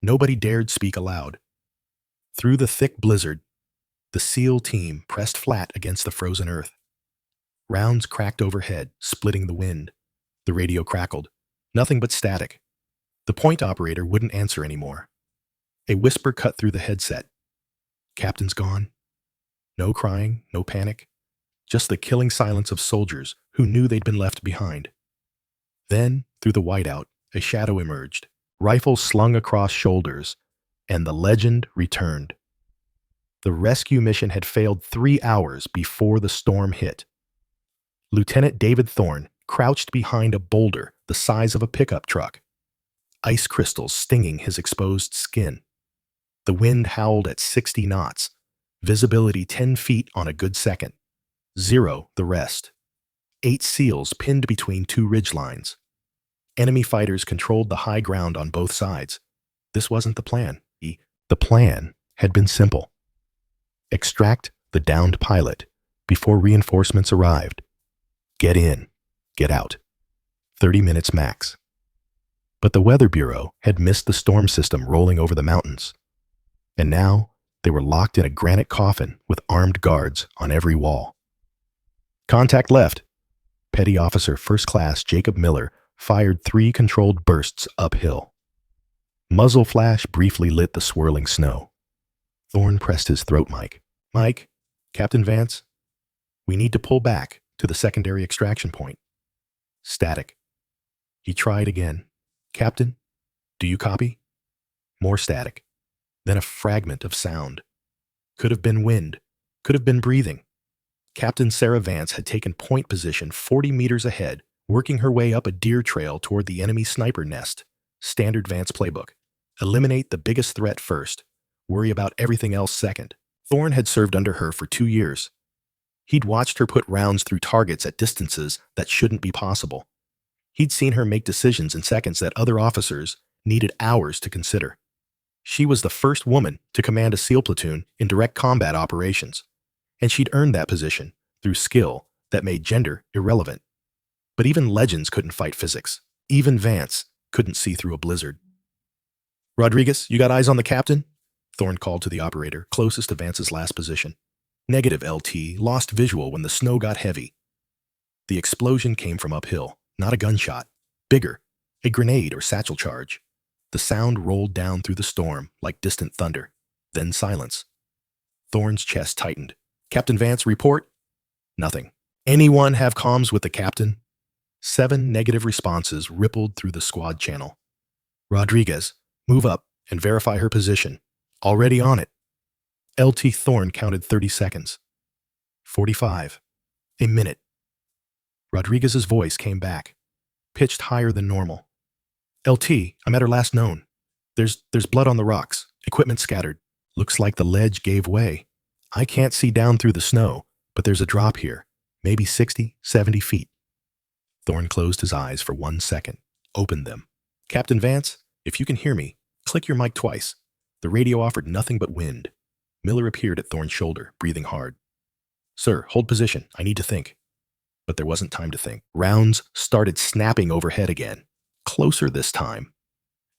Nobody dared speak aloud. Through the thick blizzard, the SEAL team pressed flat against the frozen earth. Rounds cracked overhead, splitting the wind. The radio crackled. Nothing but static. The point operator wouldn't answer anymore. A whisper cut through the headset. Captain's gone. No crying, no panic. Just the killing silence of soldiers who knew they'd been left behind. Then, through the whiteout, a shadow emerged, rifles slung across shoulders, and the legend returned. The rescue mission had failed 3 hours before the storm hit. Lieutenant David Thorne crouched behind a boulder the size of a pickup truck, ice crystals stinging his exposed skin. The wind howled at 60 knots, visibility 10 feet on a good second. 0 the rest. 8 SEALs pinned between 2 ridgelines. Enemy fighters controlled the high ground on both sides. This wasn't the plan. The plan had been simple. Extract the downed pilot before reinforcements arrived. Get in, get out. 30 minutes max. But the Weather Bureau had missed the storm system rolling over the mountains. And now they were locked in a granite coffin with armed guards on every wall. Contact left. Petty Officer First Class Jacob Miller fired 3 controlled bursts uphill. Muzzle flash briefly lit the swirling snow. Thorne pressed his throat mic. Mike, Captain Vance, we need to pull back to the secondary extraction point. Static. He tried again. Captain, do you copy? More static. Then a fragment of sound. Could have been wind. Could have been breathing. Captain Sarah Vance had taken point position 40 meters ahead, working her way up a deer trail toward the enemy sniper nest. Standard Vance playbook. Eliminate the biggest threat first. Worry about everything else second. Thorne had served under her for 2 years. He'd watched her put rounds through targets at distances that shouldn't be possible. He'd seen her make decisions in seconds that other officers needed hours to consider. She was the first woman to command a SEAL platoon in direct combat operations, and she'd earned that position through skill that made gender irrelevant. But even legends couldn't fight physics. Even Vance couldn't see through a blizzard. Rodriguez, you got eyes on the captain? Thorne called to the operator, closest to Vance's last position. Negative, LT, lost visual when the snow got heavy. The explosion came from uphill, not a gunshot. Bigger, a grenade or satchel charge. The sound rolled down through the storm like distant thunder, then silence. Thorne's chest tightened. Captain Vance, report? Nothing. Anyone have comms with the captain? 7 negative responses rippled through the squad channel. Rodriguez, move up and verify her position. Already on it. LT Thorne counted 30 seconds. 45. A minute. Rodriguez's voice came back, pitched higher than normal. LT, I'm at her last known. There's blood on the rocks, equipment scattered. Looks like the ledge gave way. I can't see down through the snow, but there's a drop here, maybe 60, 70 feet. Thorne closed his eyes for 1 second, opened them. Captain Vance, if you can hear me, click your mic twice. The radio offered nothing but wind. Miller appeared at Thorne's shoulder, breathing hard. Sir, hold position. I need to think. But there wasn't time to think. Rounds started snapping overhead again. Closer this time.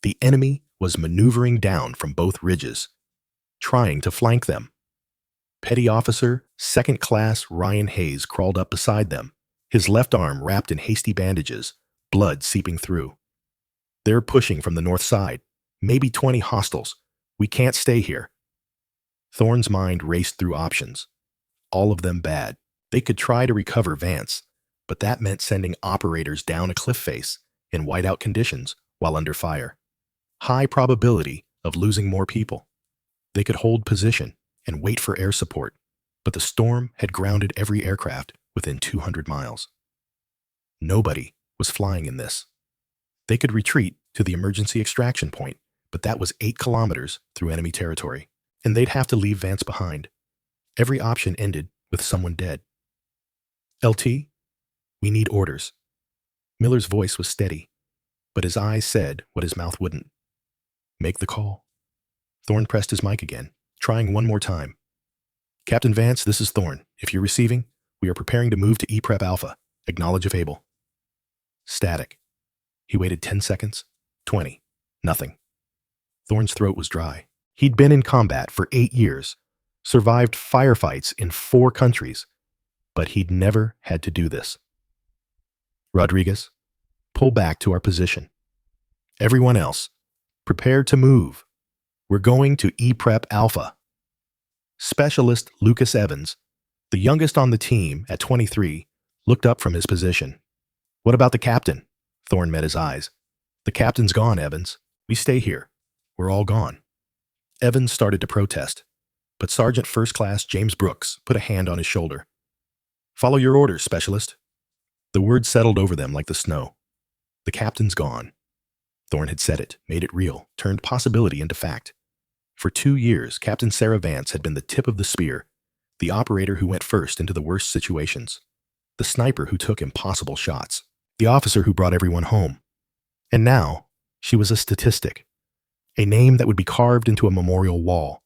The enemy was maneuvering down from both ridges, trying to flank them. Petty Officer, Second Class Ryan Hayes crawled up beside them, his left arm wrapped in hasty bandages, blood seeping through. They're pushing from the north side. Maybe 20 hostiles. We can't stay here. Thorne's mind raced through options. All of them bad. They could try to recover Vance, but that meant sending operators down a cliff face in whiteout conditions while under fire. High probability of losing more people. They could hold position and wait for air support, but the storm had grounded every aircraft within 200 miles. Nobody was flying in this. They could retreat to the emergency extraction point, but that was 8 kilometers through enemy territory, and they'd have to leave Vance behind. Every option ended with someone dead. LT, we need orders. Miller's voice was steady, but his eyes said what his mouth wouldn't. Make the call. Thorne pressed his mic again, trying one more time. Captain Vance, this is Thorne. If you're receiving, we are preparing to move to E-Prep Alpha. Acknowledge if able. Static. He waited 10 seconds. 20. Nothing. Thorn's throat was dry. He'd been in combat for 8 years, survived firefights in 4 countries, but he'd never had to do this. Rodriguez, pull back to our position. Everyone else, prepare to move. We're going to E-Prep Alpha. Specialist Lucas Evans, the youngest on the team at 23, looked up from his position. What about the captain? Thorn met his eyes. The captain's gone, Evans. We stay here. We're all gone. Evans started to protest, but Sergeant First Class James Brooks put a hand on his shoulder. Follow your orders, Specialist. The words settled over them like the snow. The captain's gone. Thorn had said it, made it real, turned possibility into fact. For 2 years, Captain Sarah Vance had been the tip of the spear, the operator who went first into the worst situations, the sniper who took impossible shots, the officer who brought everyone home. And now, she was a statistic, a name that would be carved into a memorial wall.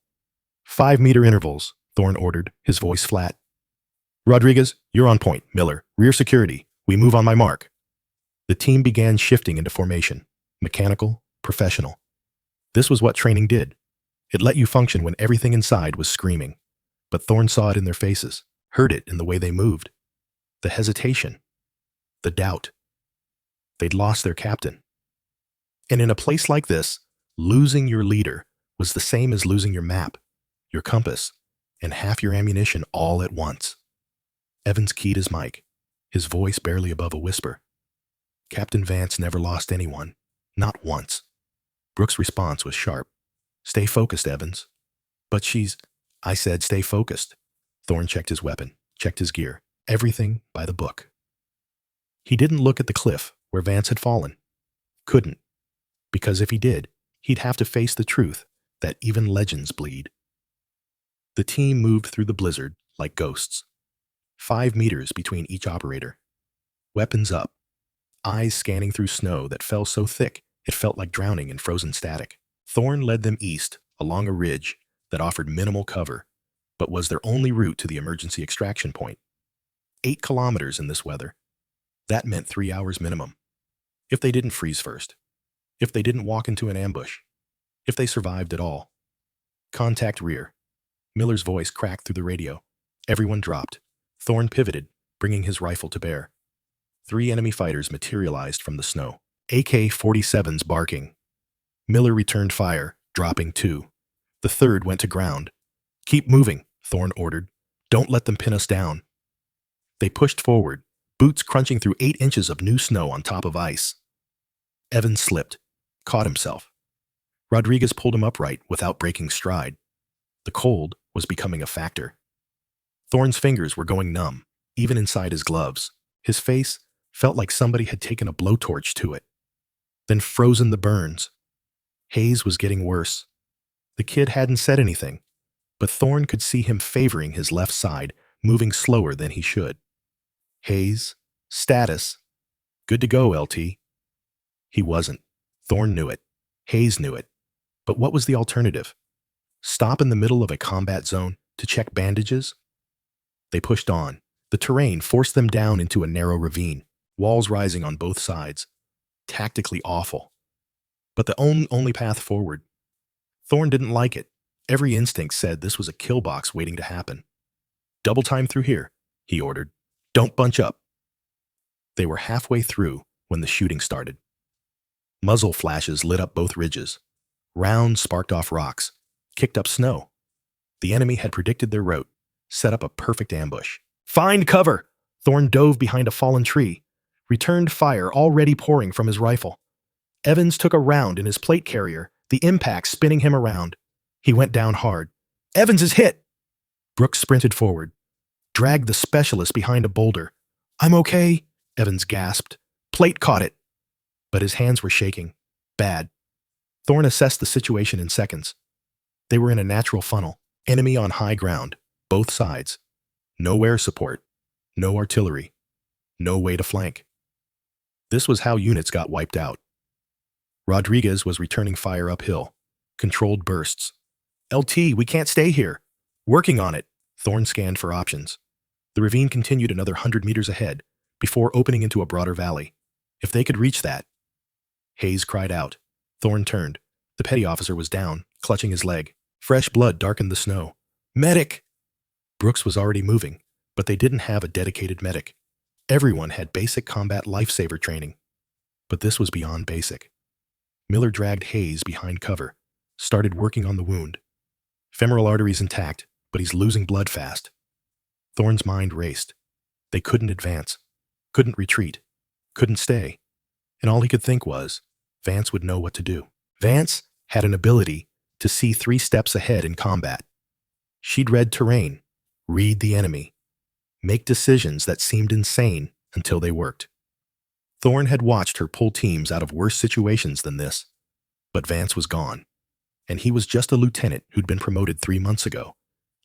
5-meter intervals, Thorn ordered, his voice flat. Rodriguez, you're on point. Miller, rear security. We move on my mark. The team began shifting into formation, mechanical, professional. This was what training did. It let you function when everything inside was screaming. But Thorn saw it in their faces, heard it in the way they moved. The hesitation, the doubt. They'd lost their captain. And in a place like this, losing your leader was the same as losing your map, your compass, and half your ammunition all at once. Evans keyed his mic, his voice barely above a whisper. Captain Vance never lost anyone, not once. Brooks' response was sharp. Stay focused, Evans. But I said stay focused. Thorn checked his weapon, checked his gear, everything by the book. He didn't look at the cliff where Vance had fallen. Couldn't. Because if he did, he'd have to face the truth that even legends bleed. The team moved through the blizzard like ghosts. 5 meters between each operator. Weapons up. Eyes scanning through snow that fell so thick it felt like drowning in frozen static. Thorn led them east along a ridge that offered minimal cover, but was their only route to the emergency extraction point. 8 kilometers in this weather. That meant 3 hours minimum. If they didn't freeze first. If they didn't walk into an ambush. If they survived at all. Contact rear. Miller's voice cracked through the radio. Everyone dropped. Thorn pivoted, bringing his rifle to bear. 3 enemy fighters materialized from the snow. AK-47s barking. Miller returned fire, dropping 2. The third went to ground. Keep moving, Thorn ordered. Don't let them pin us down. They pushed forward, boots crunching through 8 inches of new snow on top of ice. Evans slipped, caught himself. Rodriguez pulled him upright without breaking stride. The cold was becoming a factor. Thorn's fingers were going numb, even inside his gloves. His face felt like somebody had taken a blowtorch to it, then frozen the burns. Hayes was getting worse. The kid hadn't said anything, but Thorn could see him favoring his left side, moving slower than he should. Hayes, status, good to go, LT. He wasn't. Thorn knew it. Hayes knew it. But what was the alternative? Stop in the middle of a combat zone to check bandages? They pushed on. The terrain forced them down into a narrow ravine, walls rising on both sides. Tactically awful. But the only path forward. Thorn didn't like it. Every instinct said this was a kill box waiting to happen. Double time through here, he ordered. Don't bunch up. They were halfway through when the shooting started. Muzzle flashes lit up both ridges. Rounds sparked off rocks, kicked up snow. The enemy had predicted their route, set up a perfect ambush. Find cover! Thorn dove behind a fallen tree, returned fire already pouring from his rifle. Evans took a round in his plate carrier, the impact spinning him around. He went down hard. Evans is hit! Brooks sprinted forward, dragged the specialist behind a boulder. I'm okay, Evans gasped. Plate caught it. But his hands were shaking. Bad. Thorn assessed the situation in seconds. They were in a natural funnel, enemy on high ground, both sides. No air support, no artillery, no way to flank. This was how units got wiped out. Rodriguez was returning fire uphill, controlled bursts. LT, we can't stay here. Working on it. Thorn scanned for options. The ravine continued another 100 meters ahead, before opening into a broader valley. If they could reach that. Hayes cried out. Thorn turned. The The petty officer was down, clutching his leg. Fresh blood darkened the snow. Medic! Brooks was already moving, but they didn't have a dedicated medic. Everyone had basic combat lifesaver training. But this was beyond basic. Miller dragged Hayes behind cover, started working on the wound. Femoral arteries intact, but he's losing blood fast. Thorne's mind raced. They couldn't advance, couldn't retreat, couldn't stay. And all he could think was, Vance would know what to do. Vance had an ability to see 3 steps ahead in combat. She'd read terrain, read the enemy, make decisions that seemed insane until they worked. Thorne had watched her pull teams out of worse situations than this, but Vance was gone, and he was just a lieutenant who'd been promoted 3 months ago,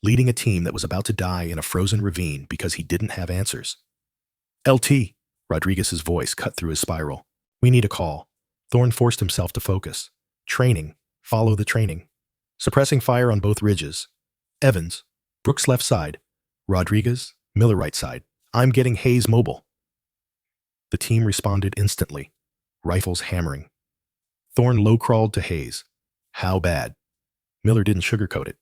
leading a team that was about to die in a frozen ravine because he didn't have answers. LT, Rodriguez's voice cut through his spiral. We need a call. Thorne forced himself to focus. Training. Follow the training. Suppressing fire on both ridges. Evans, Brooks left side. Rodriguez, Miller right side. I'm getting Hayes mobile. The team responded instantly, rifles hammering. Thorne low-crawled to Hayes. How bad? Miller didn't sugarcoat it.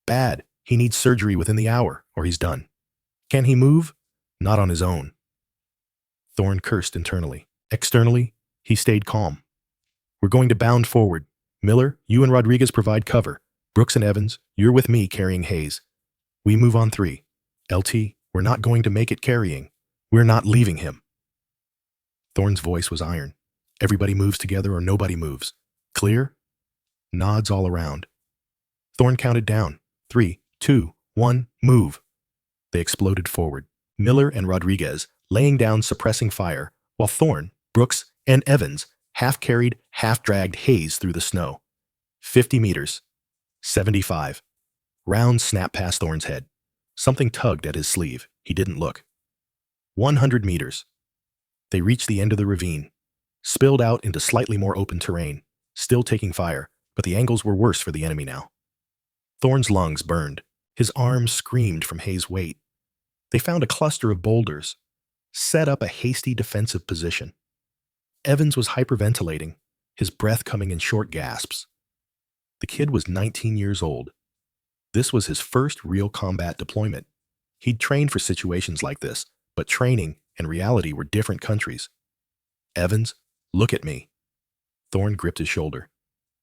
Bad. He needs surgery within the hour, or he's done. Can he move? Not on his own. Thorne cursed internally. Externally, he stayed calm. We're going to bound forward. Miller, you and Rodriguez provide cover. Brooks and Evans, you're with me carrying Hayes. We move on 3. LT, we're not going to make it carrying. We're not leaving him. Thorne's voice was iron. Everybody moves together or nobody moves. Clear? Nods all around. Thorne counted down. 3, 2, 1, move. They exploded forward. Miller and Rodriguez laying down suppressing fire, while Thorne, Brooks, and Evans half-carried, half-dragged Hayes through the snow. 50 meters. 75. Rounds snapped past Thorne's head. Something tugged at his sleeve. He didn't look. 100 meters. They reached the end of the ravine, spilled out into slightly more open terrain, still taking fire, but the angles were worse for the enemy now. Thorne's lungs burned. His arms screamed from Hayes' weight. They found a cluster of boulders, set up a hasty defensive position. Evans was hyperventilating, his breath coming in short gasps. The kid was 19 years old. This was his first real combat deployment. He'd trained for situations like this, but training and reality were different countries. Evans, look at me. Thorne gripped his shoulder.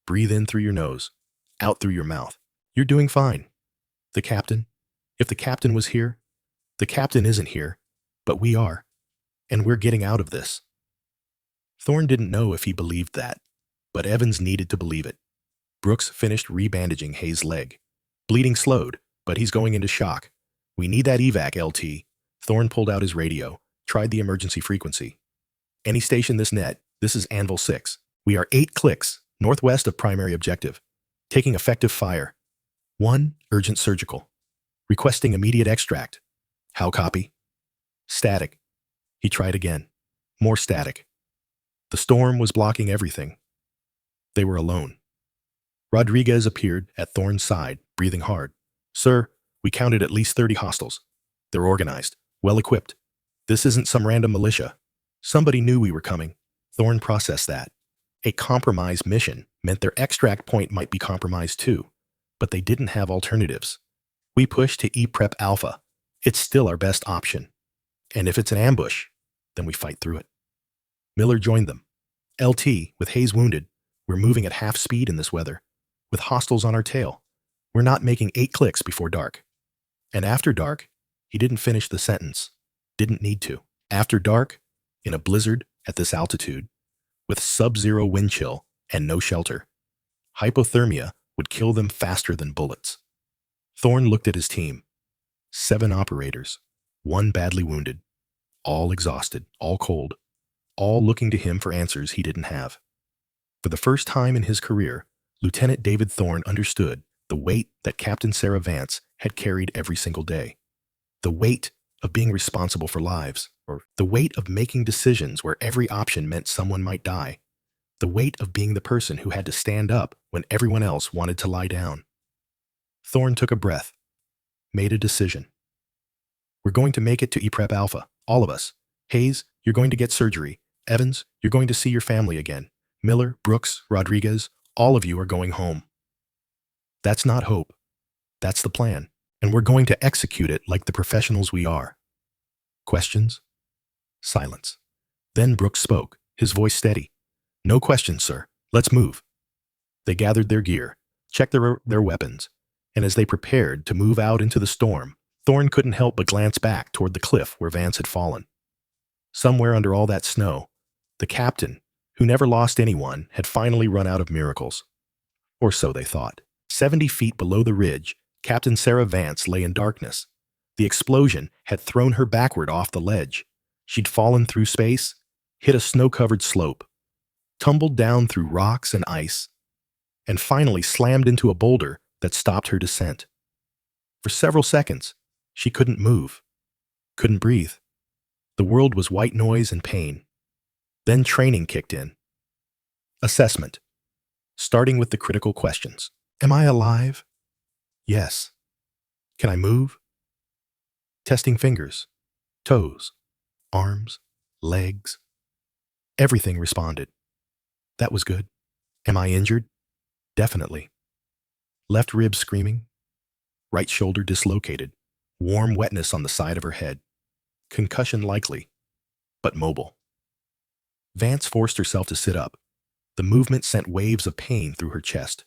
Breathe in through your nose, out through your mouth. You're doing fine. The captain? If the captain was here, the captain isn't here, but we are, and we're getting out of this. Thorne didn't know if he believed that, but Evans needed to believe it. Brooks finished rebandaging Hayes' leg. Bleeding slowed, but he's going into shock. We need that evac, LT. Thorne pulled out his radio, tried the emergency frequency. Any station this net, this is Anvil 6. We are 8 clicks, northwest of primary objective. Taking effective fire. 1, urgent surgical. Requesting immediate extract. How copy? Static. He tried again. More static. The storm was blocking everything. They were alone. Rodriguez appeared at Thorne's side, breathing hard. Sir, we counted at least 30 hostiles. They're organized, well-equipped. This isn't some random militia. Somebody knew we were coming. Thorne processed that. A compromised mission meant their extract point might be compromised too, but they didn't have alternatives. We pushed to E-Prep Alpha. It's still our best option. And if it's an ambush, then we fight through it. Miller joined them. LT, with Hayes wounded, we're moving at half speed in this weather, with hostiles on our tail. We're not making 8 clicks before dark. And after dark, he didn't finish the sentence. Didn't need to. After dark, in a blizzard at this altitude, with sub-zero wind chill and no shelter, hypothermia would kill them faster than bullets. Thorne looked at his team. 7 operators, 1 badly wounded, all exhausted, all cold, all looking to him for answers he didn't have. For the first time in his career, Lieutenant David Thorne understood the weight that Captain Sarah Vance had carried every single day. The weight of being responsible for lives, or the weight of making decisions where every option meant someone might die. The weight of being the person who had to stand up when everyone else wanted to lie down. Thorne took a breath, made a decision. We're going to make it to E-Prep Alpha, all of us. Hayes, you're going to get surgery. Evans, you're going to see your family again. Miller, Brooks, Rodriguez, All of you are going home. That's not hope. That's the plan. And we're going to execute it like the professionals we are. Questions? Silence. Then Brooks spoke, his voice steady. No questions, sir. Let's move. They gathered their gear, checked their weapons, and as they prepared to move out into the storm, Thorne couldn't help but glance back toward the cliff where Vance had fallen. Somewhere under all that snow, the captain, who never lost anyone, had finally run out of miracles. Or so they thought. 70 feet below the ridge, Captain Sarah Vance lay in darkness. The explosion had thrown her backward off the ledge. She'd fallen through space, hit a snow-covered slope, tumbled down through rocks and ice, and finally slammed into a boulder that stopped her descent. For several seconds, she couldn't move, couldn't breathe. The world was white noise and pain. Then training kicked in. Assessment, starting with the critical questions. Am I alive? Yes. Can I move? Testing fingers, toes, arms, legs. Everything responded. That was good. Am I injured? Definitely. Left rib screaming, right shoulder dislocated, warm wetness on the side of her head. Concussion likely, but mobile. Vance forced herself to sit up. The movement sent waves of pain through her chest.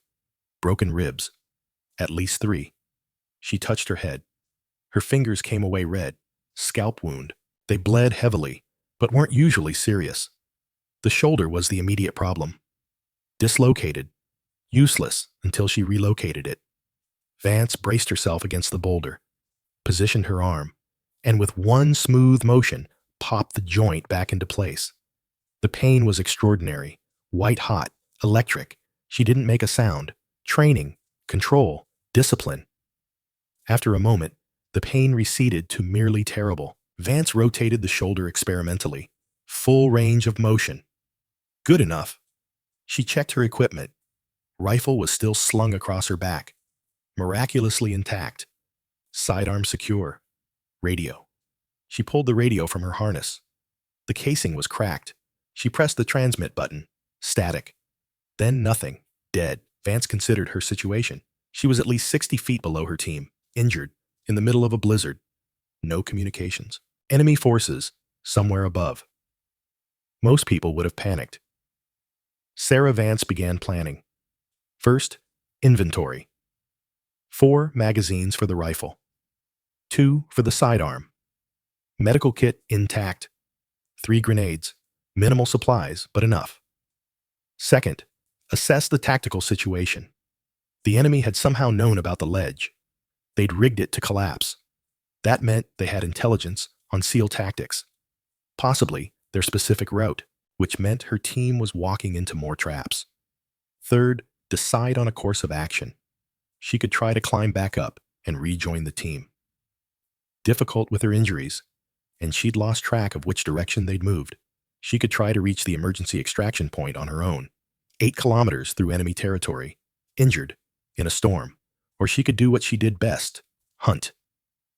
Broken ribs. At least 3. She touched her head. Her fingers came away red. Scalp wound. They bled heavily, but weren't usually serious. The shoulder was the immediate problem. Dislocated. Useless until she relocated it. Vance braced herself against the boulder, positioned her arm, and with one smooth motion, popped the joint back into place. The pain was extraordinary, white-hot, electric. She didn't make a sound. Training, control, discipline. After a moment, the pain receded to merely terrible. Vance rotated the shoulder experimentally. Full range of motion. Good enough. She checked her equipment. Rifle was still slung across her back, miraculously intact. Sidearm secure. Radio. She pulled the radio from her harness. The casing was cracked. She pressed the transmit button. Static. Then nothing. Dead. Vance considered her situation. She was at least 60 feet below her team, injured, in the middle of a blizzard. No communications. Enemy forces, somewhere above. Most people would have panicked. Sarah Vance began planning. First, inventory. 4 magazines for the rifle. 2 for the sidearm. Medical kit intact. 3 grenades. Minimal supplies, but enough. Second, assess the tactical situation. The enemy had somehow known about the ledge. They'd rigged it to collapse. That meant they had intelligence on SEAL tactics. Possibly their specific route, which meant her team was walking into more traps. Third, decide on a course of action. She could try to climb back up and rejoin the team. Difficult with her injuries, and she'd lost track of which direction they'd moved. She could try to reach the emergency extraction point on her own, 8 kilometers through enemy territory, injured, in a storm. Or she could do what she did best, hunt.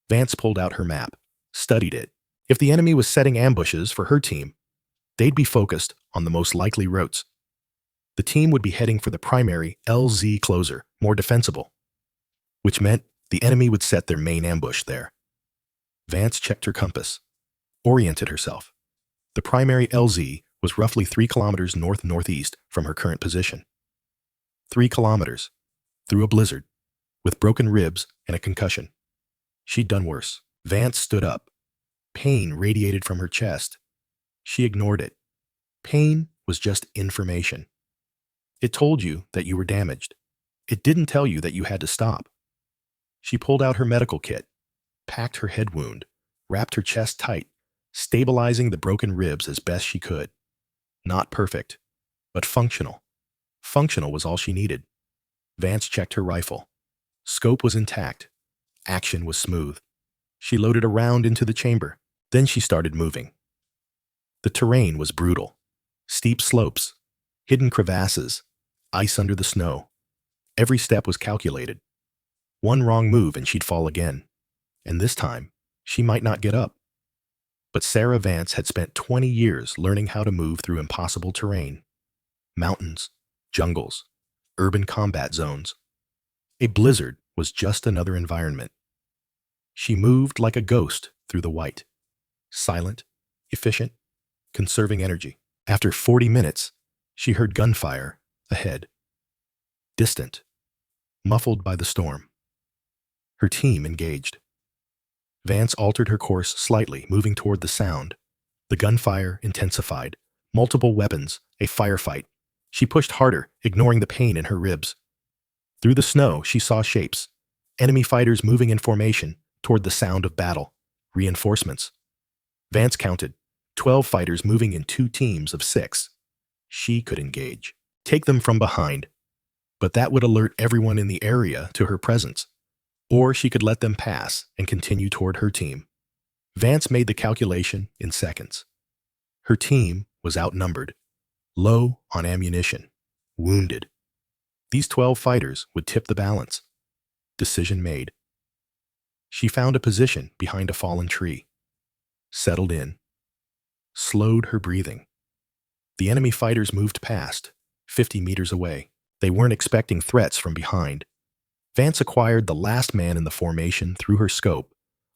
Vance pulled out her map, studied it. If the enemy was setting ambushes for her team, they'd be focused on the most likely routes. The team would be heading for the primary LZ closer, more defensible, which meant the enemy would set their main ambush there. Vance checked her compass, oriented herself. The primary LZ was roughly 3 kilometers north-northeast from her current position. 3 kilometers, through a blizzard, with broken ribs and a concussion. She'd done worse. Vance stood up. Pain radiated from her chest. She ignored it. Pain was just information. It told you that you were damaged. It didn't tell you that you had to stop. She pulled out her medical kit, packed her head wound, wrapped her chest tight, stabilizing the broken ribs as best she could. Not perfect, but functional. Functional was all she needed. Vance checked her rifle. Scope was intact. Action was smooth. She loaded a round into the chamber. Then she started moving. The terrain was brutal. Steep slopes, hidden crevasses, ice under the snow. Every step was calculated. One wrong move and she'd fall again. And this time, she might not get up. But Sarah Vance had spent 20 years learning how to move through impossible terrain. Mountains, jungles, urban combat zones. A blizzard was just another environment. She moved like a ghost through the white, silent, efficient, conserving energy. After 40 minutes, she heard gunfire ahead, distant, muffled by the storm. Her team engaged. Vance altered her course slightly, moving toward the sound. The gunfire intensified. Multiple weapons, a firefight. She pushed harder, ignoring the pain in her ribs. Through the snow, she saw shapes. Enemy fighters moving in formation toward the sound of battle. Reinforcements. Vance counted. 12 fighters moving in 2 teams of 6. She could engage. Take them from behind. But that would alert everyone in the area to her presence. Or she could let them pass and continue toward her team. Vance made the calculation in seconds. Her team was outnumbered, low on ammunition, wounded. These 12 fighters would tip the balance. Decision made. She found a position behind a fallen tree, settled in, slowed her breathing. The enemy fighters moved past, 50 meters away. They weren't expecting threats from behind. Vance acquired the last man in the formation through her scope,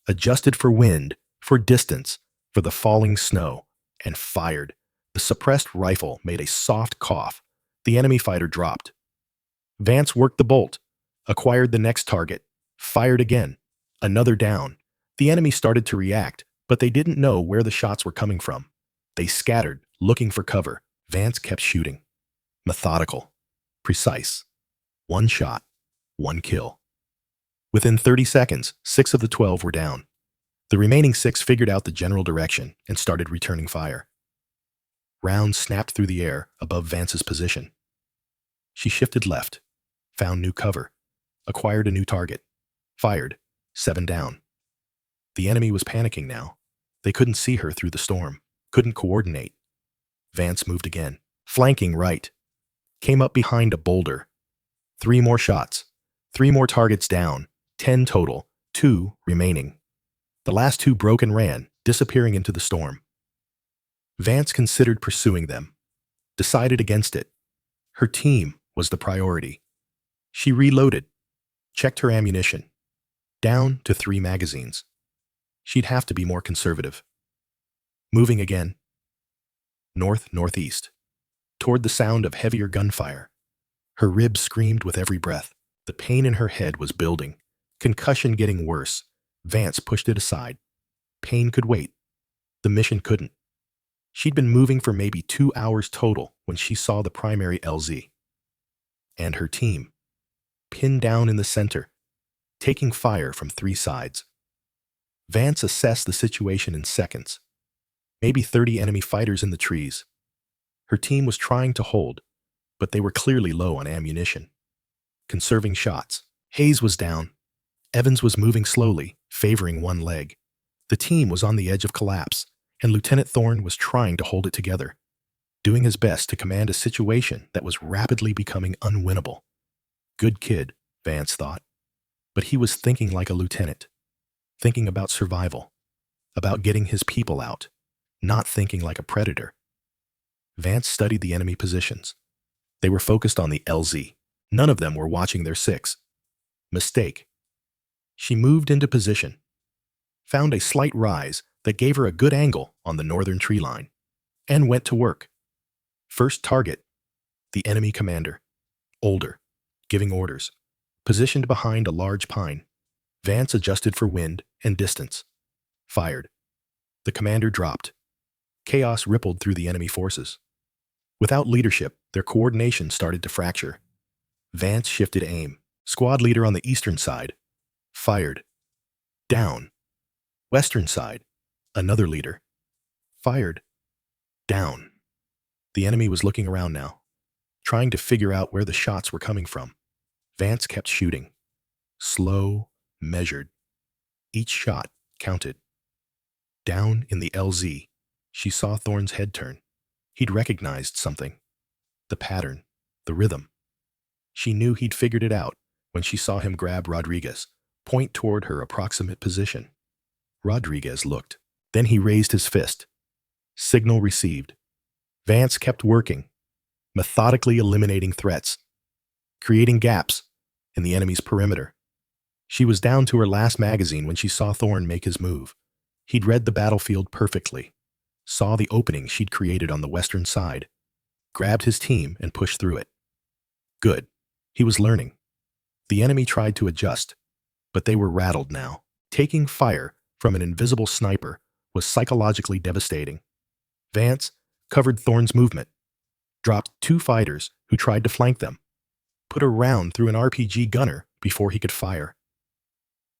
adjusted for wind, for distance, for the falling snow, and fired. The suppressed rifle made a soft cough. The enemy fighter dropped. Vance worked the bolt, acquired the next target, fired again. Another down. The enemy started to react, but they didn't know where the shots were coming from. They scattered, looking for cover. Vance kept shooting. Methodical. Precise. 1 shot. 1 kill. Within 30 seconds, 6 of the 12 were down. The remaining 6 figured out the general direction and started returning fire. Rounds snapped through the air above Vance's position. She shifted left, found new cover, acquired a new target, fired, 7 down. The enemy was panicking now. They couldn't see her through the storm, couldn't coordinate. Vance moved again, flanking right. Came up behind a boulder. 3 more shots, 3 more targets down, 10 total, 2 remaining. The last 2 broke and ran, disappearing into the storm. Vance considered pursuing them, decided against it. Her team was the priority. She reloaded, checked her ammunition, down to 3 magazines. She'd have to be more conservative. Moving again. North-northeast, toward the sound of heavier gunfire. Her ribs screamed with every breath. The pain in her head was building, concussion getting worse. Vance pushed it aside. Pain could wait. The mission couldn't. She'd been moving for maybe 2 hours total when she saw the primary LZ. And her team, pinned down in the center, taking fire from 3 sides. Vance assessed the situation in seconds. Maybe 30 enemy fighters in the trees. Her team was trying to hold, but they were clearly low on ammunition. Conserving shots. Hayes was down. Evans was moving slowly, favoring one leg. The team was on the edge of collapse, and Lieutenant Thorne was trying to hold it together, doing his best to command a situation that was rapidly becoming unwinnable. Good kid, Vance thought. But he was thinking like a lieutenant, thinking about survival, about getting his people out, not thinking like a predator. Vance studied the enemy positions. They were focused on the LZ. None of them were watching their 6. Mistake. She moved into position, found a slight rise that gave her a good angle on the northern tree line, and went to work. First target, the enemy commander, older, giving orders, positioned behind a large pine. Vance adjusted for wind and distance. Fired. The commander dropped. Chaos rippled through the enemy forces. Without leadership, their coordination started to fracture. Vance shifted aim. Squad leader on the eastern side. Fired. Down. Western side. Another leader. Fired. Down. The enemy was looking around now, trying to figure out where the shots were coming from. Vance kept shooting. Slow, measured. Each shot counted. Down in the LZ, she saw Thorne's head turn. He'd recognized something. The pattern, the rhythm. She knew he'd figured it out when she saw him grab Rodriguez, point toward her approximate position. Rodriguez looked. Then he raised his fist. Signal received. Vance kept working, methodically eliminating threats. creating gaps in the enemy's perimeter. She was down to her last magazine when she saw Thorn make his move. He'd read the battlefield perfectly, saw the opening she'd created on the western side, grabbed his team and pushed through it. Good. He was learning. The enemy tried to adjust, but they were rattled now. Taking fire from an invisible sniper was psychologically devastating. Vance covered Thorn's movement, dropped 2 fighters who tried to flank them, put a round through an RPG gunner before he could fire.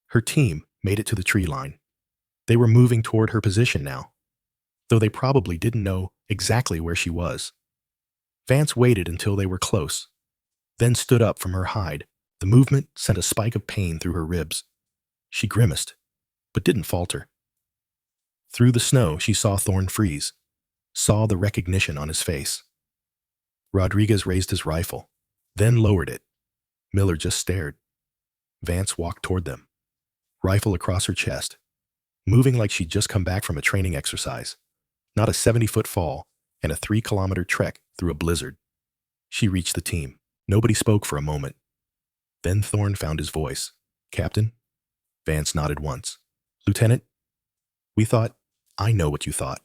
Her team made it to the tree line. They were moving toward her position now, though they probably didn't know exactly where she was. Vance waited until they were close, then stood up from her hide. The movement sent a spike of pain through her ribs. She grimaced, but didn't falter. Through the snow, she saw Thorn freeze, saw the recognition on his face. Rodriguez raised his rifle, then lowered it. Miller just stared. Vance walked toward them, rifle across her chest, moving like she'd just come back from a training exercise. Not a 70-foot fall and a 3-kilometer trek through a blizzard. She reached the team. Nobody spoke for a moment. Then Thorn found his voice. "Captain?" Vance nodded once. "Lieutenant?" "We thought—" "I know what you thought."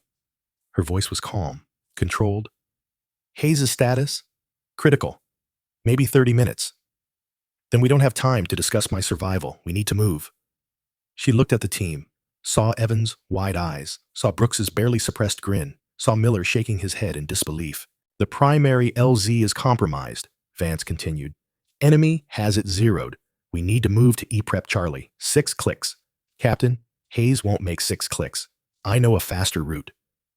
Her voice was calm, controlled. "Hayes' status? Critical. Maybe 30 minutes. Then we don't have time to discuss my survival. We need to move." She looked at the team, saw Evans' wide eyes, saw Brooks's barely suppressed grin, saw Miller shaking his head in disbelief. "The primary LZ is compromised," Vance continued. "Enemy has it zeroed. We need to move to E-Prep Charlie. 6 clicks. Captain, Hayes won't make 6 clicks. I know a faster route.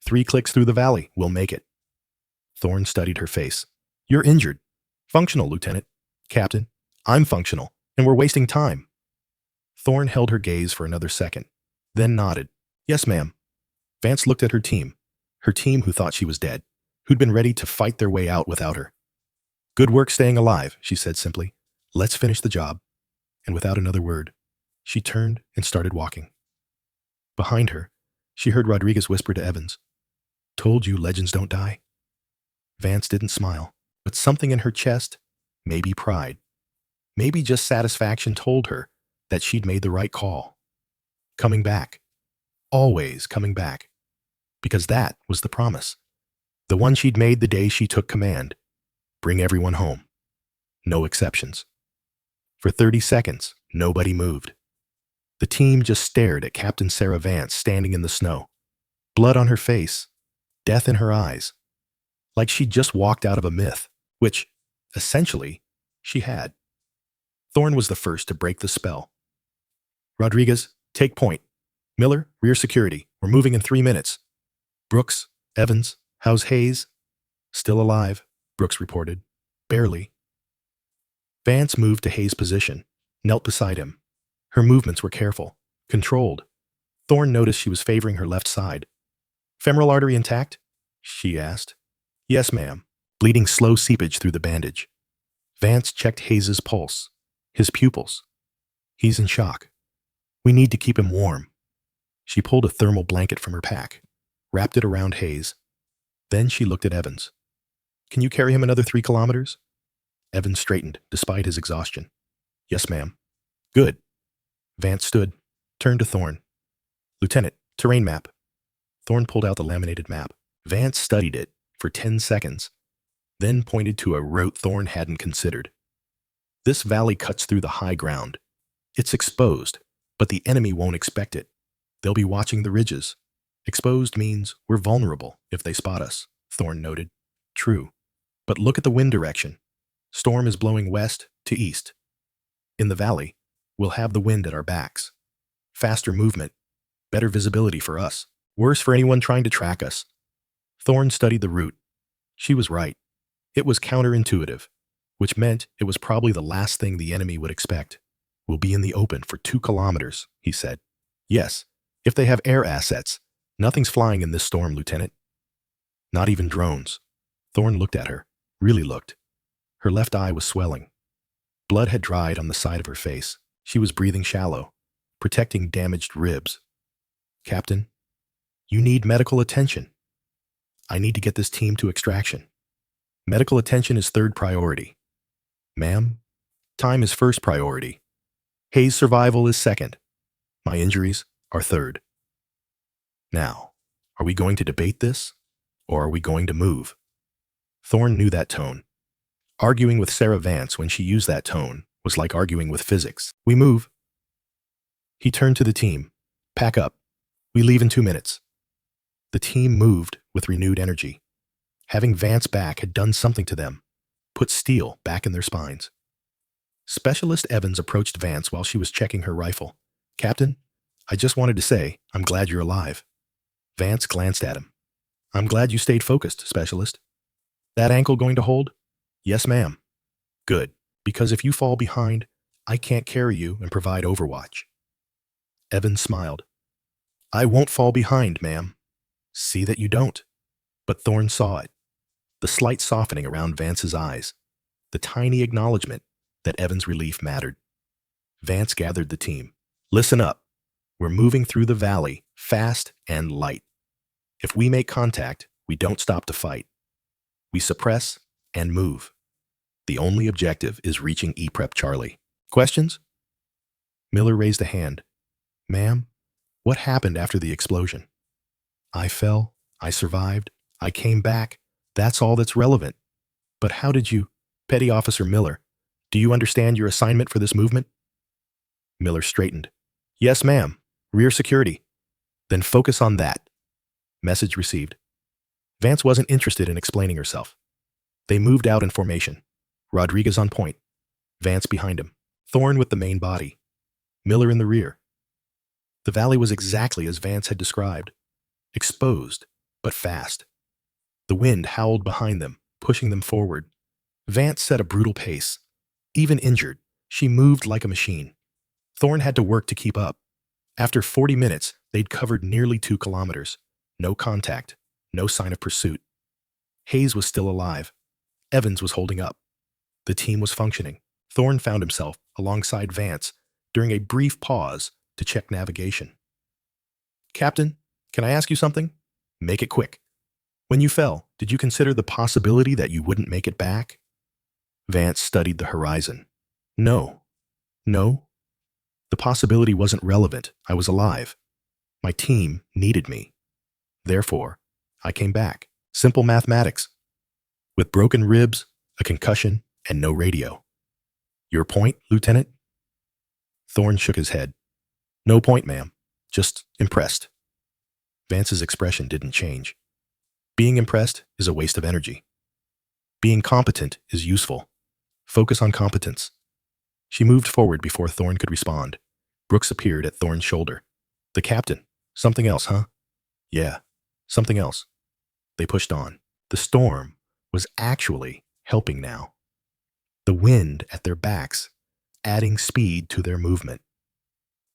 3 clicks through the valley. We'll make it." Thorn studied her face. "You're injured." "Functional, Lieutenant." "Captain, I'm functional, and we're wasting time." Thorn held her gaze for another second, then nodded. "Yes, ma'am." Vance looked at her team who thought she was dead, who'd been ready to fight their way out without her. "Good work staying alive," she said simply. "Let's finish the job." And without another word, she turned and started walking. Behind her, she heard Rodriguez whisper to Evans, "Told you legends don't die." Vance didn't smile, but something in her chest, maybe pride, maybe just satisfaction, told her that she'd made the right call. Coming back. Always coming back. Because that was the promise. The one she'd made the day she took command. Bring everyone home. No exceptions. For 30 seconds, nobody moved. The team just stared at Captain Sarah Vance standing in the snow. Blood on her face, death in her eyes. Like she'd just walked out of a myth, which, essentially, she had. Thorn was the first to break the spell. "Rodriguez, take point. Miller, rear security. We're moving in 3 minutes. Brooks, Evans, how's Hayes?" "Still alive," Brooks reported. "Barely." Vance moved to Hayes' position, knelt beside him. Her movements were careful, controlled. Thorn noticed she was favoring her left side. "Femoral artery intact?" she asked. "Yes, ma'am." Bleeding slow seepage through the bandage. Vance checked Hayes' pulse, his pupils. "He's in shock. We need to keep him warm." She pulled a thermal blanket from her pack, wrapped it around Hayes. Then she looked at Evans. "Can you carry him another 3 kilometers? Evans straightened, despite his exhaustion. "Yes, ma'am." "Good." Vance stood, turned to Thorn. "Lieutenant, terrain map." Thorn pulled out the laminated map. Vance studied it for 10 seconds, then pointed to a route Thorn hadn't considered. "This valley cuts through the high ground. It's exposed, but the enemy won't expect it. They'll be watching the ridges. Exposed means we're vulnerable if they spot us," Thorn noted. "True. But look at the wind direction. Storm is blowing west to east. In the valley, we'll have the wind at our backs. Faster movement, better visibility for us. Worse for anyone trying to track us." Thorn studied the route. She was right. It was counterintuitive, which meant it was probably the last thing the enemy would expect. "We'll be in the open for 2 kilometers, he said. "Yes, if they have air assets. Nothing's flying in this storm, Lieutenant." "Not even drones." Thorn looked at her, really looked. Her left eye was swelling. Blood had dried on the side of her face. She was breathing shallow, protecting damaged ribs. "Captain, you need medical attention. I need to get this team to extraction. Medical attention is 3rd priority." Ma'am, time is first priority. Hayes' survival is second. My injuries are third. Now, are we going to debate this, or are we going to move? Thorne knew that tone. Arguing with Sarah Vance when she used that tone was like arguing with physics. We move. He turned to the team. Pack up. We leave in 2 minutes. The team moved with renewed energy. Having Vance back had done something to them, put steel back in their spines. Specialist Evans approached Vance while she was checking her rifle. Captain, I just wanted to say, I'm glad you're alive. Vance glanced at him. I'm glad you stayed focused, Specialist. That ankle going to hold? Yes, ma'am. Good, because if you fall behind, I can't carry you and provide overwatch. Evans smiled. I won't fall behind, ma'am. See that you don't. But Thorne saw it. The slight softening around Vance's eyes. The tiny acknowledgement that Evans' relief mattered. Vance gathered the team. Listen up. We're moving through the valley, fast and light. If we make contact, we don't stop to fight. We suppress and move. The only objective is reaching EPREP Charlie. Questions? Miller raised a hand. Ma'am, what happened after the explosion? I fell. I survived. I came back. That's all that's relevant. But how did you... Petty Officer Miller, do you understand your assignment for this movement? Miller straightened. Yes, ma'am. Rear security. Then focus on that. Message received. Vance wasn't interested in explaining herself. They moved out in formation. Rodriguez on point. Vance behind him. Thorne with the main body. Miller in the rear. The valley was exactly as Vance had described. Exposed, but fast. The wind howled behind them, pushing them forward. Vance set a brutal pace. Even injured, she moved like a machine. Thorne had to work to keep up. After 40 minutes, they'd covered nearly 2 kilometers. No contact, no sign of pursuit. Hayes was still alive. Evans was holding up. The team was functioning. Thorne found himself alongside Vance during a brief pause to check navigation. Captain, can I ask you something? Make it quick. When you fell, did you consider the possibility that you wouldn't make it back? Vance studied the horizon. No. The possibility wasn't relevant. I was alive. My team needed me. Therefore, I came back. Simple mathematics. With broken ribs, a concussion, and no radio. Your point, Lieutenant? Thorne shook his head. No point, ma'am. Just impressed. Vance's expression didn't change. Being impressed is a waste of energy. Being competent is useful. Focus on competence. She moved forward before Thorne could respond. Brooks appeared at Thorne's shoulder. The captain. Something else, huh? Yeah, something else. They pushed on. The storm was actually helping now. The wind at their backs, adding speed to their movement.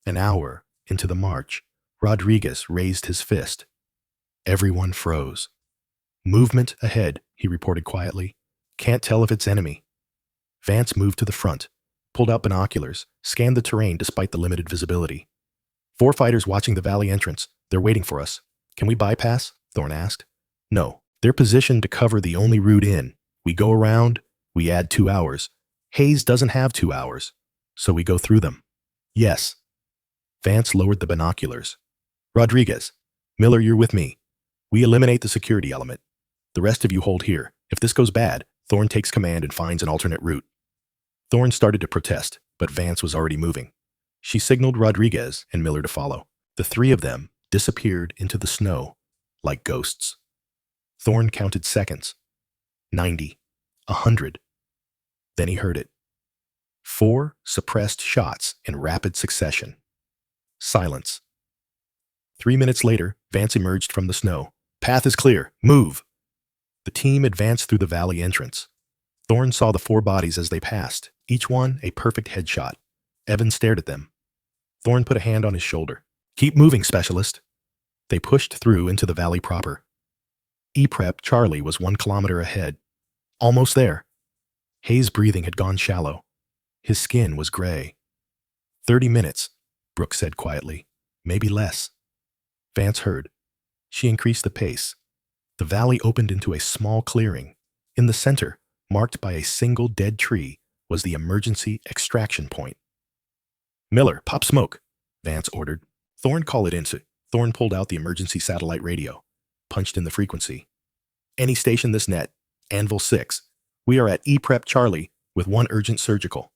An hour into the march, Rodriguez raised his fist. Everyone froze. Movement ahead, he reported quietly. Can't tell if it's enemy. Vance moved to the front, pulled out binoculars, scanned the terrain despite the limited visibility. 4 fighters watching the valley entrance. They're waiting for us. Can we bypass? Thorne asked. No, they're positioned to cover the only route in. We go around, we add 2 hours. Hayes doesn't have 2 hours, so we go through them. Yes. Vance lowered the binoculars. Rodriguez, Miller, you're with me. We eliminate the security element. The rest of you hold here. If this goes bad, Thorne takes command and finds an alternate route. Thorne started to protest, but Vance was already moving. She signaled Rodriguez and Miller to follow. The 3 of them disappeared into the snow like ghosts. Thorne counted seconds. 90. 100. Then he heard it. 4 suppressed shots in rapid succession. Silence. 3 minutes later, Vance emerged from the snow. Path is clear. Move! The team advanced through the valley entrance. Thorne saw the 4 bodies as they passed, each one a perfect headshot. Evans stared at them. Thorne put a hand on his shoulder. Keep moving, Specialist. They pushed through into the valley proper. EPREP Charlie was 1 kilometer ahead. Almost there. Hayes' breathing had gone shallow. His skin was gray. 30 minutes, Brooks said quietly. Maybe less. Vance heard. She increased the pace. The valley opened into a small clearing. In the center, marked by a single dead tree, was the emergency extraction point. Miller, pop smoke, Vance ordered. Thorne, call it into. Thorne pulled out the emergency satellite radio, punched in the frequency. Any station this net, Anvil 6. We are at E-Prep Charlie with one urgent surgical.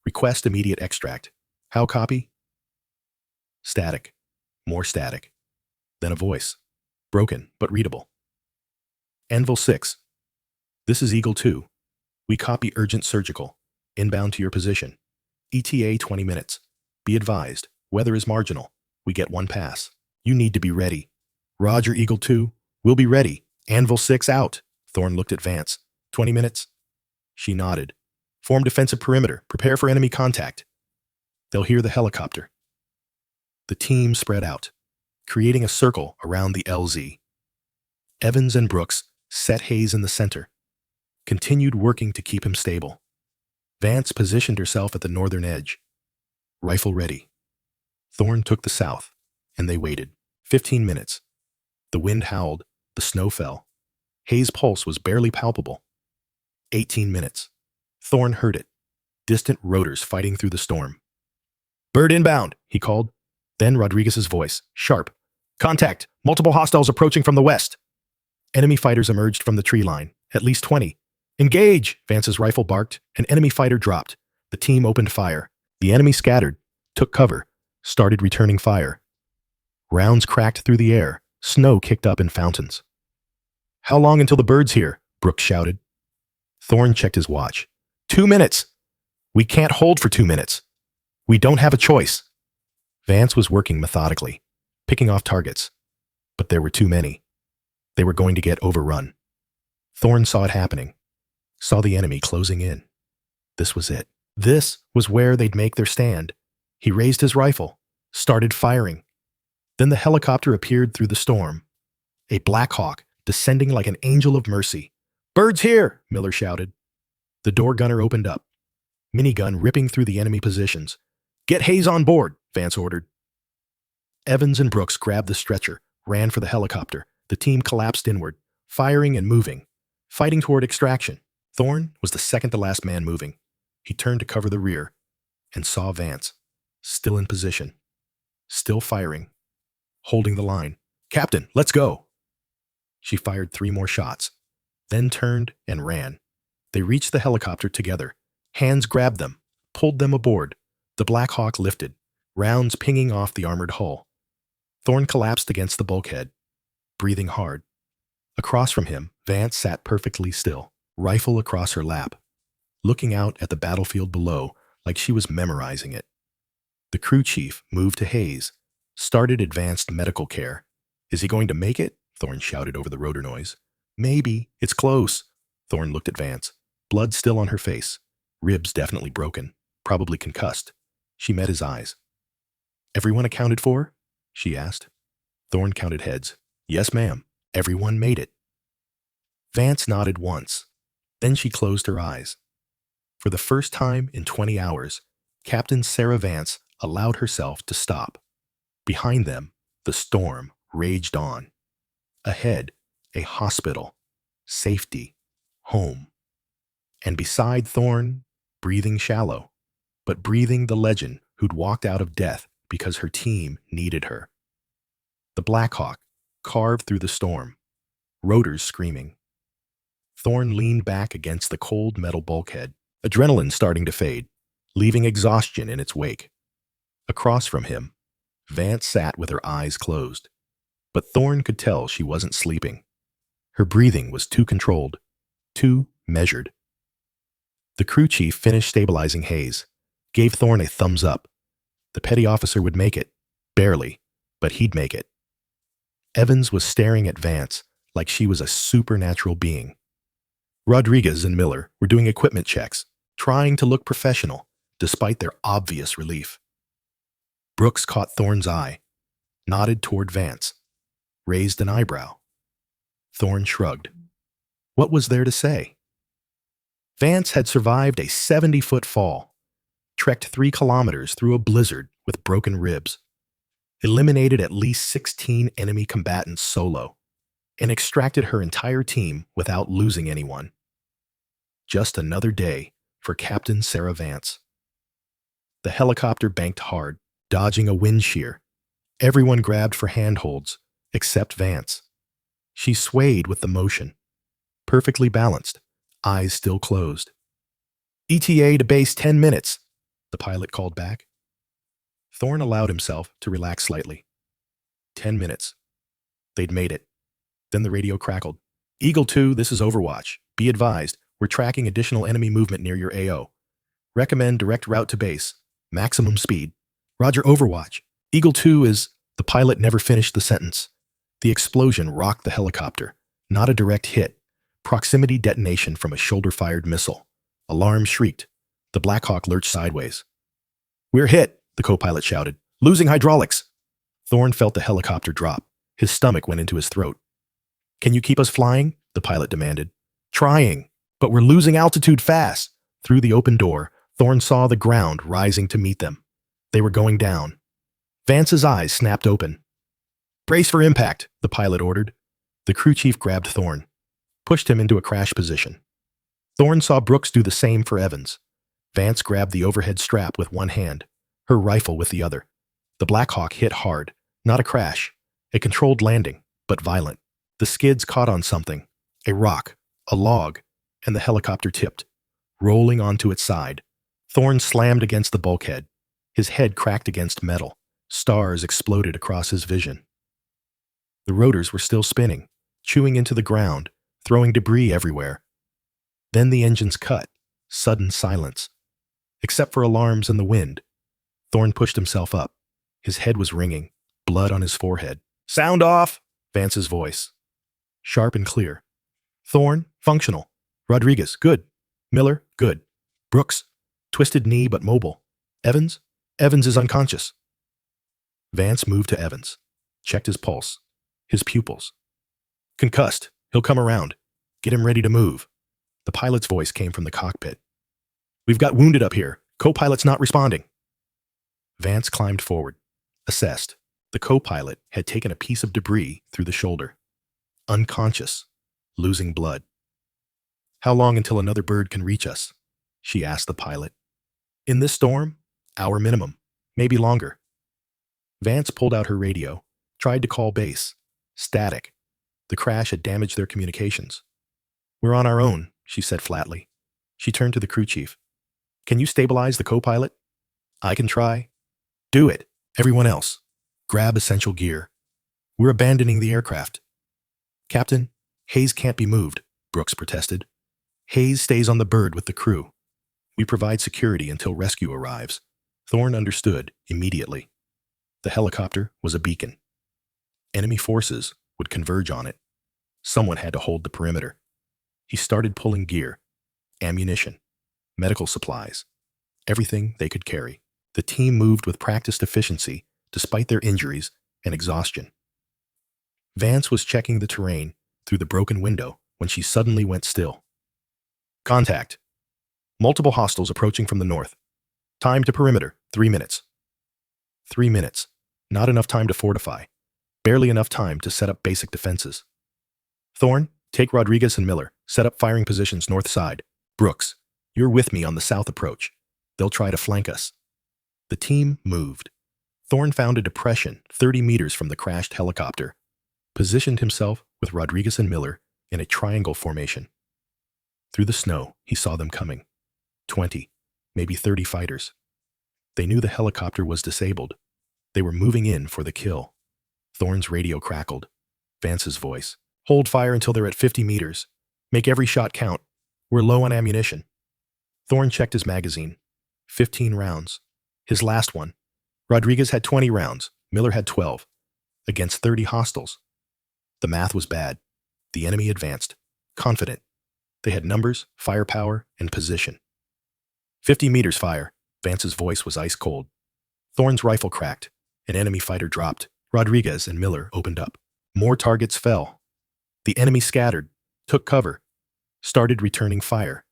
Request immediate extract. How copy? Static. More static. Then a voice. Broken, but readable. Anvil 6. This is Eagle 2. We copy urgent surgical. Inbound to your position. ETA 20 minutes. Be advised, weather is marginal. We get one pass. You need to be ready. Roger, Eagle 2. We'll be ready. Anvil 6 out. Thorne looked at Vance. 20 minutes? She nodded. Form defensive perimeter. Prepare for enemy contact. They'll hear the helicopter. The team spread out, creating a circle around the LZ. Evans and Brooks set Hayes in the center, continued working to keep him stable. Vance positioned herself at the northern edge, rifle ready. Thorne took the south, and they waited. 15 minutes. The wind howled, the snow fell. Hayes' pulse was barely palpable. 18 minutes. Thorne heard it, distant rotors fighting through the storm. Bird inbound, he called. Then Rodriguez's voice, sharp. Contact! Multiple hostiles approaching from the west. Enemy fighters emerged from the tree line, at least 20. Engage! Vance's rifle barked. An enemy fighter dropped. The team opened fire. The enemy scattered, took cover, started returning fire. Rounds cracked through the air. Snow kicked up in fountains. How long until the bird's here? Brooks shouted. Thorne checked his watch. 2 minutes! We can't hold for 2 minutes. We don't have a choice. Vance was working methodically, picking off targets. But there were too many. They were going to get overrun. Thorne saw it happening, saw the enemy closing in. This was it. This was where they'd make their stand. He raised his rifle, started firing. Then the helicopter appeared through the storm. A Black Hawk descending like an angel of mercy. Birds here, Miller shouted. The door gunner opened up, minigun ripping through the enemy positions. Get Hayes on board, Vance ordered. Evans and Brooks grabbed the stretcher, ran for the helicopter. The team collapsed inward, firing and moving, fighting toward extraction. Thorne was the second to last man moving. He turned to cover the rear and saw Vance, still in position, still firing, holding the line. Captain, let's go. She fired 3 more shots, then turned and ran. They reached the helicopter together. Hands grabbed them, pulled them aboard. The Black Hawk lifted, rounds pinging off the armored hull. Thorne collapsed against the bulkhead, breathing hard. Across from him, Vance sat perfectly still, rifle across her lap, looking out at the battlefield below like she was memorizing it. The crew chief moved to Hayes, started advanced medical care. Is he going to make it? Thorne shouted over the rotor noise. Maybe. It's close. Thorne looked at Vance, blood still on her face, ribs definitely broken, probably concussed. She met his eyes. Everyone accounted for? She asked. Thorne counted heads. Yes, ma'am. Everyone made it. Vance nodded once. Then she closed her eyes. For the first time in 20 hours, Captain Sarah Vance allowed herself to stop. Behind them, the storm raged on. Ahead, a hospital, safety, home. And beside Thorne, breathing shallow, but breathing the legend who'd walked out of death because her team needed her. The Black Hawk carved through the storm, rotors screaming. Thorne leaned back against the cold metal bulkhead, adrenaline starting to fade, leaving exhaustion in its wake. Across from him, Vance sat with her eyes closed, but Thorne could tell she wasn't sleeping. Her breathing was too controlled, too measured. The crew chief finished stabilizing Hayes, gave Thorne a thumbs up. The petty officer would make it, barely, but he'd make it. Evans was staring at Vance like she was a supernatural being. Rodriguez and Miller were doing equipment checks, trying to look professional, despite their obvious relief. Brooks caught Thorne's eye, nodded toward Vance, raised an eyebrow. Thorne shrugged. What was there to say? Vance had survived a 70-foot fall, trekked 3 kilometers through a blizzard with broken ribs, eliminated at least 16 enemy combatants solo, and extracted her entire team without losing anyone. Just another day for Captain Sarah Vance. The helicopter banked hard, dodging a wind shear. Everyone grabbed for handholds, except Vance. She swayed with the motion, perfectly balanced, eyes still closed. ETA to base 10 minutes, the pilot called back. Thorne allowed himself to relax slightly. 10 minutes. They'd made it. Then the radio crackled. Eagle 2, this is Overwatch. Be advised, we're tracking additional enemy movement near your AO. Recommend direct route to base. Maximum speed. Roger, Overwatch. Eagle 2 is... The pilot never finished the sentence. The explosion rocked the helicopter. Not a direct hit. Proximity detonation from a shoulder-fired missile. Alarm shrieked. The Black Hawk lurched sideways. We're hit, the co-pilot shouted. Losing hydraulics. Thorne felt the helicopter drop. His stomach went into his throat. Can you keep us flying? The pilot demanded. Trying, but we're losing altitude fast. Through the open door, Thorne saw the ground rising to meet them. They were going down. Vance's eyes snapped open. Brace for impact, the pilot ordered. The crew chief grabbed Thorne, pushed him into a crash position. Thorne saw Brooks do the same for Evans. Vance grabbed the overhead strap with one hand, her rifle with the other. The Black Hawk hit hard, not a crash, a controlled landing, but violent. The skids caught on something, a rock, a log, and the helicopter tipped, rolling onto its side. Thorne slammed against the bulkhead. His head cracked against metal. Stars exploded across his vision. The rotors were still spinning, chewing into the ground, throwing debris everywhere. Then the engines cut, sudden silence. Except for alarms and the wind. Thorne pushed himself up. His head was ringing, blood on his forehead. Sound off! Vance's voice. Sharp and clear. Thorne, functional. Rodriguez, good. Miller, good. Brooks, twisted knee but mobile. Evans is unconscious. Vance moved to Evans, checked his pulse, his pupils. Concussed, he'll come around. Get him ready to move. The pilot's voice came from the cockpit. We've got wounded up here. Co-pilot's not responding. Vance climbed forward, assessed. The co-pilot had taken a piece of debris through the shoulder. Unconscious, losing blood. How long until another bird can reach us? She asked the pilot. In this storm, hour minimum, maybe longer. Vance pulled out her radio, tried to call base. Static. The crash had damaged their communications. We're on our own, she said flatly. She turned to the crew chief. Can you stabilize the co-pilot? I can try. Do it. Everyone else. Grab essential gear. We're abandoning the aircraft. Captain, Hayes can't be moved, Brooks protested. Hayes stays on the bird with the crew. We provide security until rescue arrives. Thorne understood immediately. The helicopter was a beacon. Enemy forces would converge on it. Someone had to hold the perimeter. He started pulling gear, ammunition, medical supplies, everything they could carry. The team moved with practiced efficiency despite their injuries and exhaustion. Vance was checking the terrain through the broken window when she suddenly went still. Contact. Multiple hostiles approaching from the north. Time to perimeter, 3 minutes. 3 minutes. Not enough time to fortify. Barely enough time to set up basic defenses. Thorne, take Rodriguez and Miller. Set up firing positions north side. Brooks, you're with me on the south approach. They'll try to flank us. The team moved. Thorne found a depression 30 meters from the crashed helicopter, positioned himself with Rodriguez and Miller in a triangle formation. Through the snow, he saw them coming. 20, maybe 30 fighters. They knew the helicopter was disabled. They were moving in for the kill. Thorne's radio crackled. Vance's voice. Hold fire until they're at 50 meters. Make every shot count. We're low on ammunition. Thorne checked his magazine. 15 rounds. His last one. Rodriguez had 20 rounds. Miller had 12. Against 30 hostiles. The math was bad. The enemy advanced. Confident. They had numbers, firepower, and position. 50 meters fire. Vance's voice was ice cold. Thorne's rifle cracked. An enemy fighter dropped. Rodriguez and Miller opened up. More targets fell. The enemy scattered, took cover, started returning fire.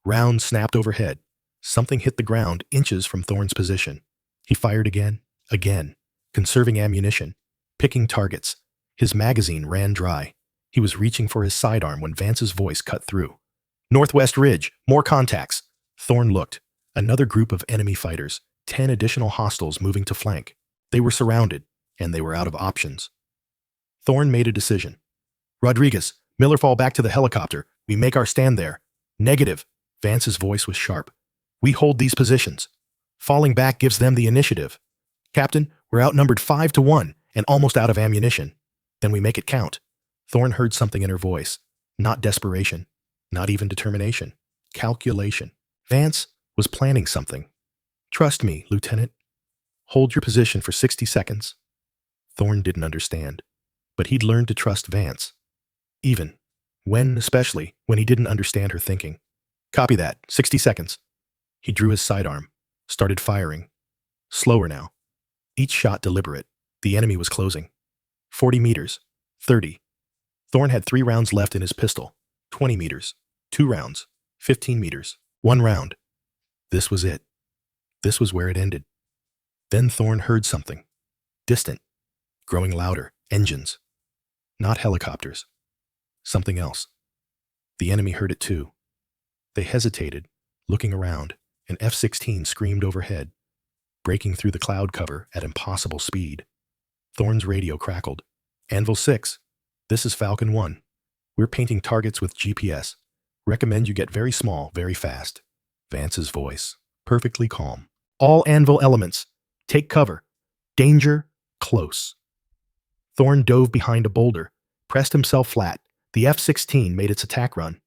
Rounds snapped overhead. Something hit the ground inches from Thorne's position. He fired again, conserving ammunition, picking targets. His magazine ran dry. He was reaching for his sidearm when Vance's voice cut through. Northwest Ridge, more contacts. Thorn looked. Another group of enemy fighters, 10 additional hostiles moving to flank. They were surrounded, and they were out of options. Thorn made a decision. Rodriguez, Miller, fall back to the helicopter. We make our stand there. Negative. Vance's voice was sharp. We hold these positions. Falling back gives them the initiative. Captain, we're outnumbered 5-1 and almost out of ammunition. Then we make it count. Thorn heard something in her voice. Not desperation. Not even determination. Calculation. Vance was planning something. Trust me, Lieutenant. Hold your position for 60 seconds. Thorn didn't understand, but he'd learned to trust Vance. Especially when he didn't understand her thinking. Copy that. 60 seconds. He drew his sidearm, started firing. Slower now. Each shot deliberate. The enemy was closing. 40 meters. 30. Thorn had 3 rounds left in his pistol. 20 meters. 2 rounds. 15 meters. 1 round. This was it. This was where it ended. Then Thorn heard something. Distant. Growing louder. Engines. Not helicopters. Something else. The enemy heard it too. They hesitated, looking around. An F-16 screamed overhead, breaking through the cloud cover at impossible speed. Thorn's radio crackled. Anvil 6, this is Falcon 1. We're painting targets with GPS. Recommend you get very small, very fast. Vance's voice, perfectly calm. All Anvil elements, take cover. Danger, close. Thorn dove behind a boulder, pressed himself flat. The F-16 made its attack run.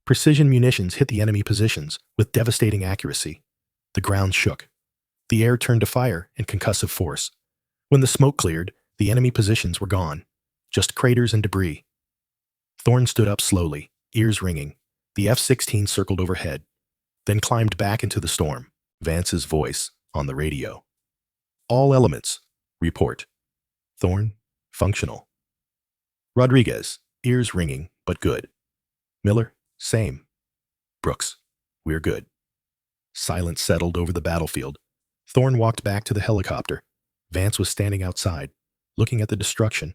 Precision munitions hit the enemy positions with devastating accuracy. The ground shook. The air turned to fire and concussive force. When the smoke cleared, the enemy positions were gone. Just craters and debris. Thorn stood up slowly, ears ringing. The F-16 circled overhead, then climbed back into the storm. Vance's voice on the radio. All elements, report. Thorn, functional. Rodriguez, ears ringing, but good. Miller, same. Brooks, we're good. Silence settled over the battlefield. Thorn walked back to the helicopter. Vance was standing outside, looking at the destruction.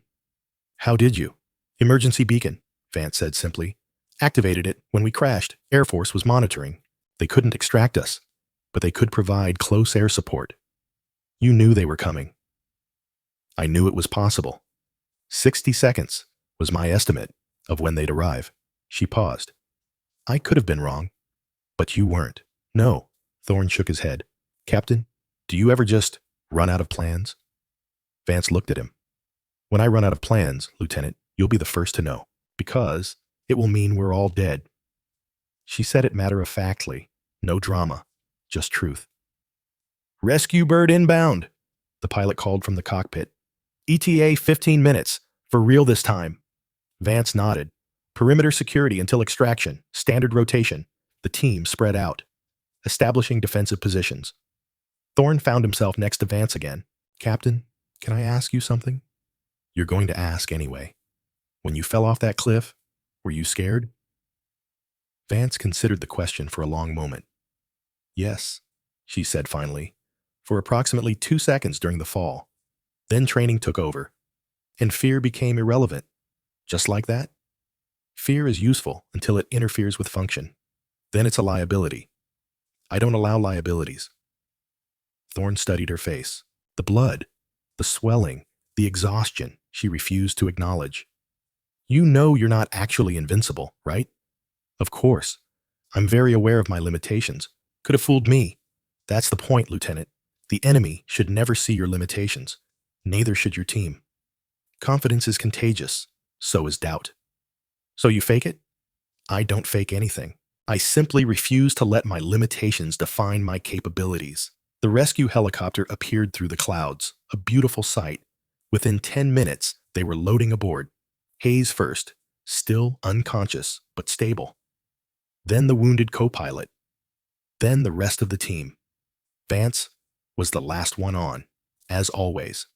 How did you? Emergency beacon, Vance said simply. Activated it when we crashed. Air Force was monitoring. They couldn't extract us, but they could provide close air support. You knew they were coming. I knew it was possible. 60 seconds was my estimate of when they'd arrive. She paused. I could have been wrong, but you weren't. No, Thorn shook his head. Captain, do you ever just run out of plans? Vance looked at him. When I run out of plans, Lieutenant, you'll be the first to know, because it will mean we're all dead. She said it matter-of-factly, no drama, just truth. Rescue bird inbound, the pilot called from the cockpit. ETA 15 minutes, for real this time. Vance nodded. Perimeter security until extraction, standard rotation. The team spread out, establishing defensive positions. Thorn found himself next to Vance again. Captain, can I ask you something? You're going to ask anyway. When you fell off that cliff, were you scared? Vance considered the question for a long moment. Yes, she said finally, for approximately 2 seconds during the fall. Then training took over, and fear became irrelevant. Just like that? Fear is useful until it interferes with function. Then it's a liability. I don't allow liabilities. Thorn studied her face. The blood, the swelling, the exhaustion she refused to acknowledge. You know you're not actually invincible, right? Of course. I'm very aware of my limitations. Could have fooled me. That's the point, Lieutenant. The enemy should never see your limitations. Neither should your team. Confidence is contagious. So is doubt. So you fake it? I don't fake anything. I simply refuse to let my limitations define my capabilities. The rescue helicopter appeared through the clouds, a beautiful sight. Within 10 minutes, they were loading aboard. Hayes first, still unconscious, but stable. Then the wounded co-pilot. Then the rest of the team. Vance was the last one on, as always.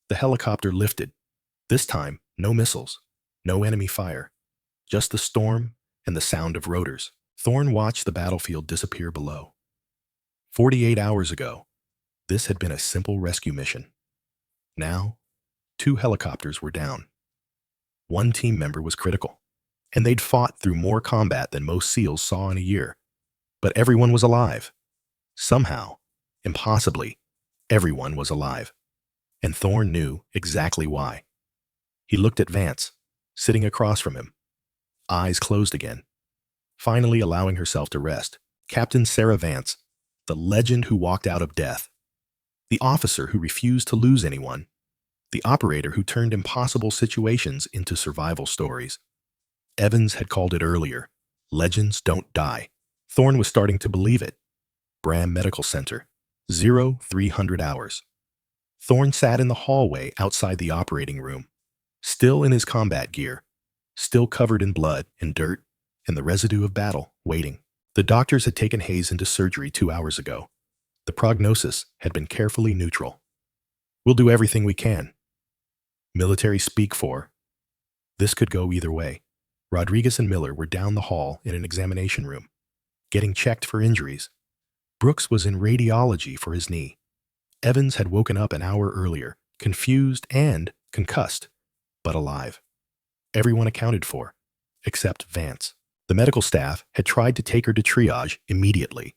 The helicopter lifted. This time, no missiles, no enemy fire. Just the storm and the sound of rotors. Thorn watched the battlefield disappear below. 48 hours ago, this had been a simple rescue mission. Now, 2 helicopters were down. 1 team member was critical, and they'd fought through more combat than most SEALs saw in a year. But everyone was alive. Somehow, impossibly, everyone was alive. And Thorne knew exactly why. He looked at Vance, sitting across from him, eyes closed again, finally allowing herself to rest. Captain Sarah Vance, the legend who walked out of death, the officer who refused to lose anyone, the operator who turned impossible situations into survival stories. Evans had called it earlier. Legends don't die. Thorne was starting to believe it. Bram Medical Center. 0300 hours. Thorne sat in the hallway outside the operating room, still in his combat gear, still covered in blood and dirt and the residue of battle, waiting. The doctors had taken Hayes into surgery 2 hours ago. The prognosis had been carefully neutral. We'll do everything we can. Military speak for. This could go either way. Rodriguez and Miller were down the hall in an examination room, getting checked for injuries. Brooks was in radiology for his knee. Evans had woken up an hour earlier, confused and concussed, but alive. Everyone accounted for, except Vance. The medical staff had tried to take her to triage immediately.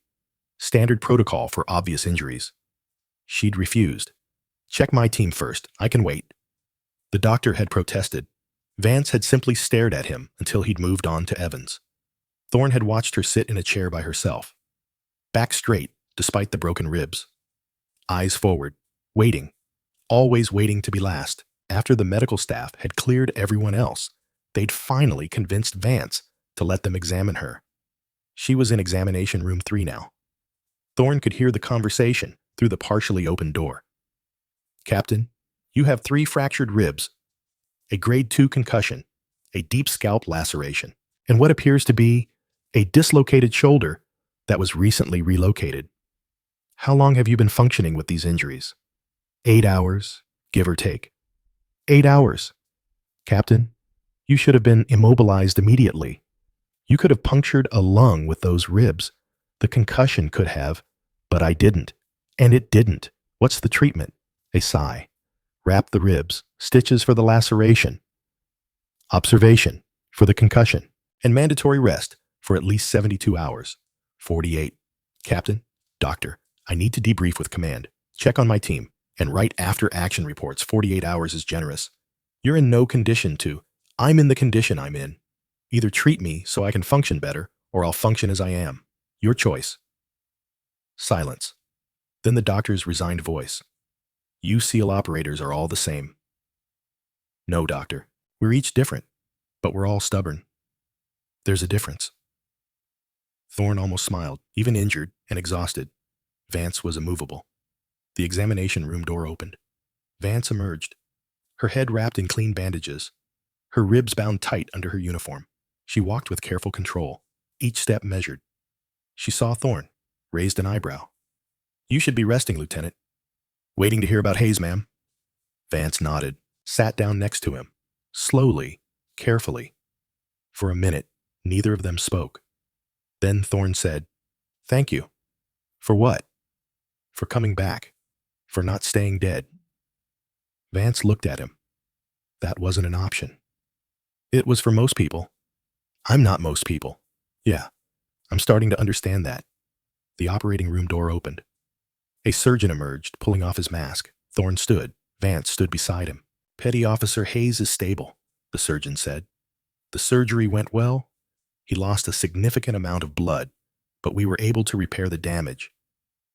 Standard protocol for obvious injuries. She'd refused. Check my team first. I can wait. The doctor had protested. Vance had simply stared at him until he'd moved on to Evans. Thorne had watched her sit in a chair by herself, back straight despite the broken ribs. Eyes forward, waiting, always waiting to be last. After the medical staff had cleared everyone else, they'd finally convinced Vance to let them examine her. She was in examination room 3 now. Thorne could hear the conversation through the partially open door. Captain, you have 3 fractured ribs, a grade 2 concussion, a deep scalp laceration, and what appears to be a dislocated shoulder that was recently relocated. How long have you been functioning with these injuries? 8 hours, give or take. 8 hours. Captain, you should have been immobilized immediately. You could have punctured a lung with those ribs. The concussion could have, but I didn't. And it didn't. What's the treatment? A sigh. Wrap the ribs, stitches for the laceration. Observation for the concussion, and mandatory rest for at least 72 hours. 48. Captain, doctor, I need to debrief with command. Check on my team, and write after action reports. 48 hours is generous. You're in no condition to. I'm in the condition I'm in. Either treat me so I can function better, or I'll function as I am. Your choice. Silence. Then the doctor's resigned voice. You SEAL operators are all the same. No, doctor. We're each different, but we're all stubborn. There's a difference. Thorne almost smiled, even injured and exhausted. Vance was immovable. The examination room door opened. Vance emerged, her head wrapped in clean bandages, her ribs bound tight under her uniform. She walked with careful control, each step measured. She saw Thorne, raised an eyebrow. You should be resting, Lieutenant. Waiting to hear about Hayes, ma'am. Vance nodded, sat down next to him, slowly, carefully. For a minute, neither of them spoke. Then Thorne said, Thank you. For what? For coming back. For not staying dead. Vance looked at him. That wasn't an option. It was for most people. I'm not most people. Yeah, I'm starting to understand that. The operating room door opened. A surgeon emerged, pulling off his mask. Thorne stood. Vance stood beside him. Petty Officer Hayes is stable, the surgeon said. The surgery went well. He lost a significant amount of blood, but we were able to repair the damage.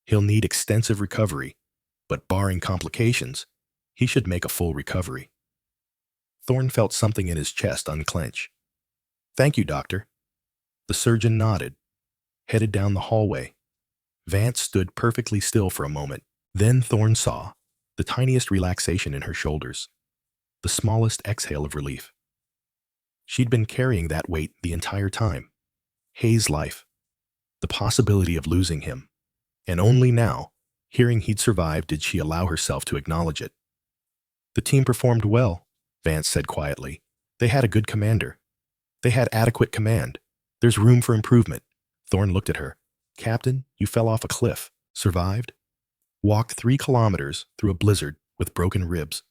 He'll need extensive recovery, but barring complications, he should make a full recovery. Thorne felt something in his chest unclench. Thank you, doctor. The surgeon nodded, headed down the hallway. Vance stood perfectly still for a moment. Then Thorne saw the tiniest relaxation in her shoulders, the smallest exhale of relief. She'd been carrying that weight the entire time. Hayes' life, the possibility of losing him, and only now, hearing he'd survived, did she allow herself to acknowledge it. The team performed well, Vance said quietly. They had a good commander. They had adequate command. There's room for improvement. Thorne looked at her. Captain, you fell off a cliff. Survived? Walked 3 kilometers through a blizzard with broken ribs.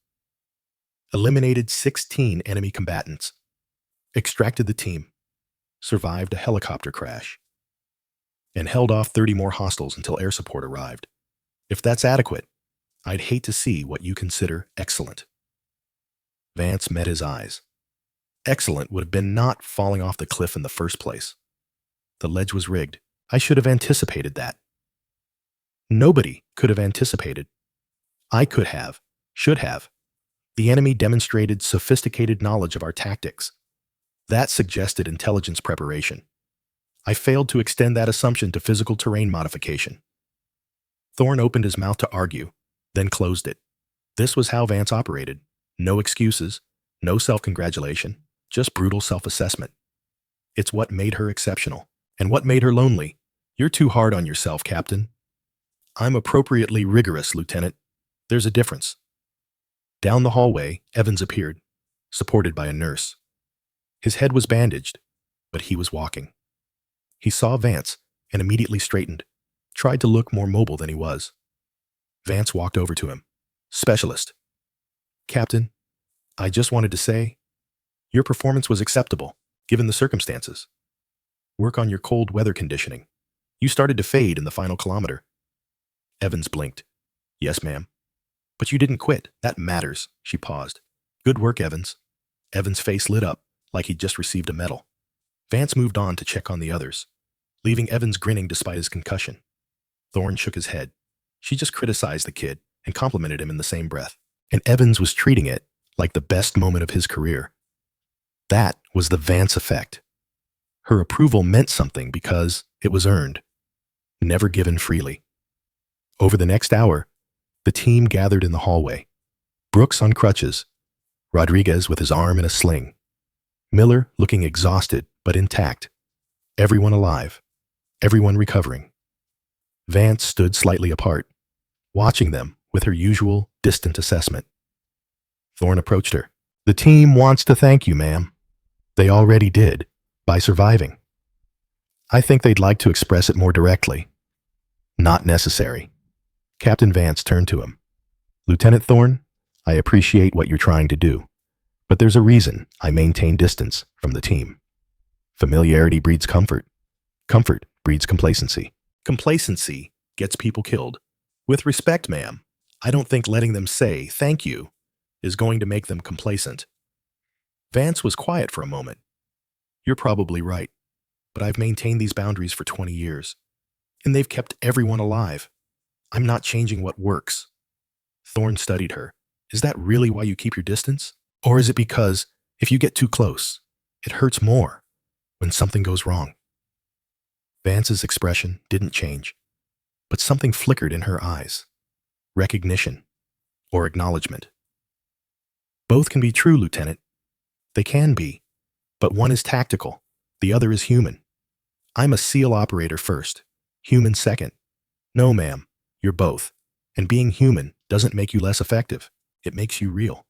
Eliminated 16 enemy combatants. Extracted the team. Survived a helicopter crash. and held off 30 more hostiles until air support arrived. If that's adequate, I'd hate to see what you consider excellent. Vance met his eyes. Excellent would have been not falling off the cliff in the first place. The ledge was rigged. I should have anticipated that. Nobody could have anticipated. I could have, should have. The enemy demonstrated sophisticated knowledge of our tactics. That suggested intelligence preparation. I failed to extend that assumption to physical terrain modification. Thorne opened his mouth to argue, then closed it. This was how Vance operated. No excuses, no self-congratulation, just brutal self-assessment. It's what made her exceptional, and what made her lonely. You're too hard on yourself, Captain. I'm appropriately rigorous, Lieutenant. There's a difference. Down the hallway, Evans appeared, supported by a nurse. His head was bandaged, but he was walking. He saw Vance and immediately straightened, tried to look more mobile than he was. Vance walked over to him. Specialist. Captain, I just wanted to say, your performance was acceptable, given the circumstances. Work on your cold weather conditioning. You started to fade in the final kilometer. Evans blinked. Yes, ma'am. But you didn't quit. That matters. She paused. Good work, Evans. Evans' face lit up, like he'd just received a medal. Vance moved on to check on the others, leaving Evans grinning despite his concussion. Thorne shook his head. She just criticized the kid and complimented him in the same breath. And Evans was treating it like the best moment of his career. That was the Vance effect. Her approval meant something because it was earned, never given freely. Over the next hour, the team gathered in the hallway. Brooks on crutches, Rodriguez with his arm in a sling, Miller looking exhausted but intact, everyone alive, everyone recovering. Vance stood slightly apart, watching them with her usual distant assessment. Thorne approached her. The team wants to thank you, ma'am. They already did, by surviving. I think they'd like to express it more directly. Not necessary. Captain Vance turned to him. Lieutenant Thorne, I appreciate what you're trying to do, but there's a reason I maintain distance from the team. Familiarity breeds comfort. Comfort breeds complacency. Complacency gets people killed. With respect, ma'am, I don't think letting them say thank you is going to make them complacent. Vance was quiet for a moment. You're probably right, but I've maintained these boundaries for 20 years, and they've kept everyone alive. I'm not changing what works. Thorne studied her. Is that really why you keep your distance? Or is it because if you get too close, it hurts more when something goes wrong? Vance's expression didn't change, but something flickered in her eyes. Recognition or acknowledgement. Both can be true, Lieutenant. They can be, but one is tactical, the other is human. I'm a SEAL operator first, human second. No, ma'am, you're both, and being human doesn't make you less effective. It makes you real.